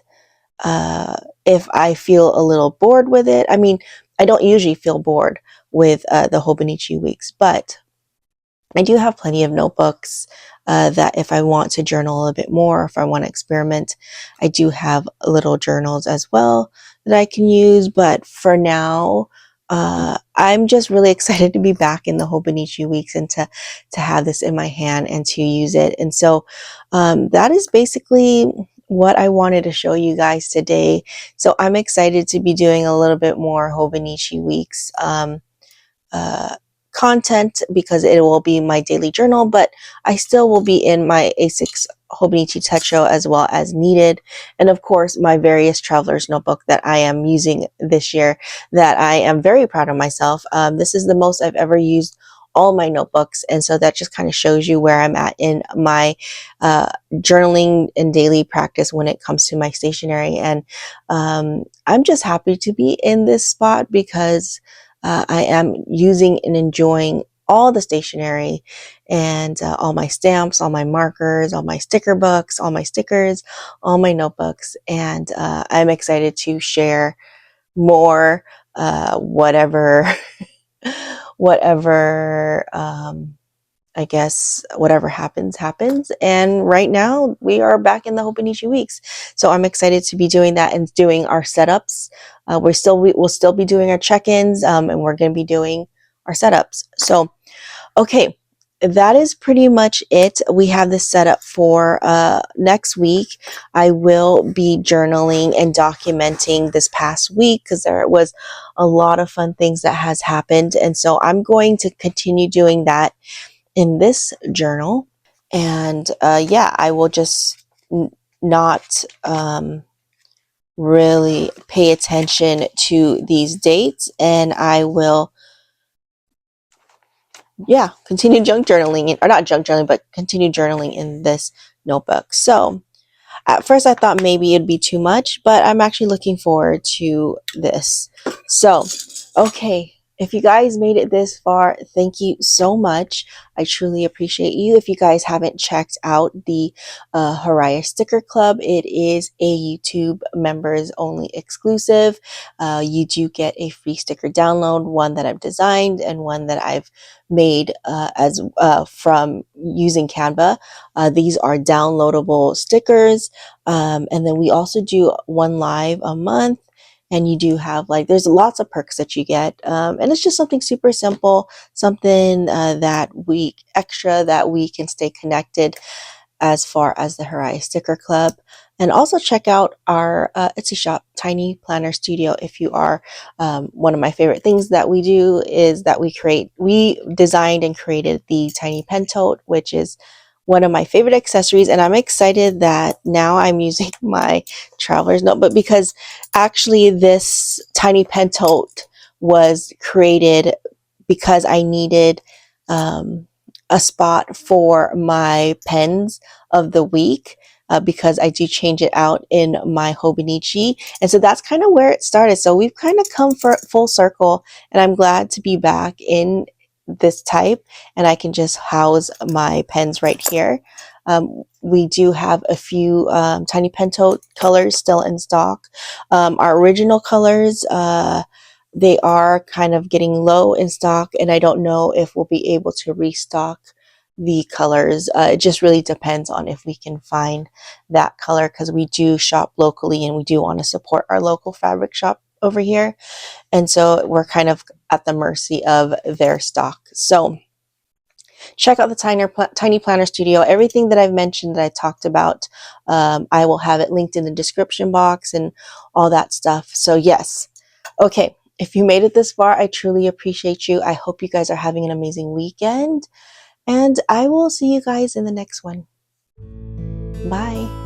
if I feel a little bored with it, I mean, I don't usually feel bored with the Hobonichi Weeks, but I do have plenty of notebooks that if I want to journal a little bit more, if I want to experiment, I do have little journals as well that I can use. But for now, I'm just really excited to be back in the Hobonichi Weeks and to have this in my hand and to use it. And so that is basically what I wanted to show you guys today. So I'm excited to be doing a little bit more Hobonichi Weeks uh, content because it will be my daily journal, but I still will be in my A6 Hobonichi Techo as well as needed. And of course, my various traveler's notebook that I am using this year that I am very proud of myself. This is the most I've ever used all my notebooks. And so that just kind of shows you where I'm at in my journaling and daily practice when it comes to my stationery. And I'm just happy to be in this spot because I am using and enjoying all the stationery and all my stamps, all my markers, all my sticker books, all my stickers, all my notebooks. And I'm excited to share more, whatever, whatever, I guess whatever happens, happens. And right now we are back in the Hobonichi Weeks. So I'm excited to be doing that and doing our setups. We'll still be doing our check-ins, and we're going to be doing our setups. So, okay, that is pretty much it. We have this set up for next week. I will be journaling and documenting this past week because there was a lot of fun things that has happened. And so I'm going to continue doing that in this journal. And yeah, I will just not really pay attention to these dates, and I will, yeah, continue junk journaling, or not junk journaling, but continue journaling in this notebook. So at first I thought maybe it'd be too much, but I'm actually looking forward to this. So, okay. If you guys made it this far, thank you so much. I truly appreciate you. If you guys haven't checked out the Hiraya Sticker Club, it is a YouTube members only exclusive. You do get a free sticker download, one that I've designed and one that I've made as from using Canva. These are downloadable stickers. And then we also do one live a month. And you do have there's lots of perks that you get. And it's just something super simple, something that we can stay connected as far as the Hiraya Sticker Club. And also check out our Etsy shop, Tiny Planner Studio. If you are one of my favorite things that we do is that we designed and created the tiny pen tote, which is one of my favorite accessories. And I'm excited that now I'm using my traveler's notebook because actually this tiny pen tote was created because I needed a spot for my pens of the week because I do change it out in my Hobonichi. And so that's kind of where it started. So we've kind of come for full circle, and I'm glad to be back in this type, and I can just house my pens right here. We do have a few tiny pen tote colors still in stock. Our original colors, they are kind of getting low in stock, and I don't know if we'll be able to restock the colors. It just really depends on if we can find that color because we do shop locally and we do want to support our local fabric shop over here. And so we're kind of at the mercy of their stock. So check out the Tiny Planner Studio. Everything that I've mentioned that I talked about, I will have it linked in the description box and all that stuff. So yes. Okay. If you made it this far, I truly appreciate you. I hope you guys are having an amazing weekend, and I will see you guys in the next one. Bye.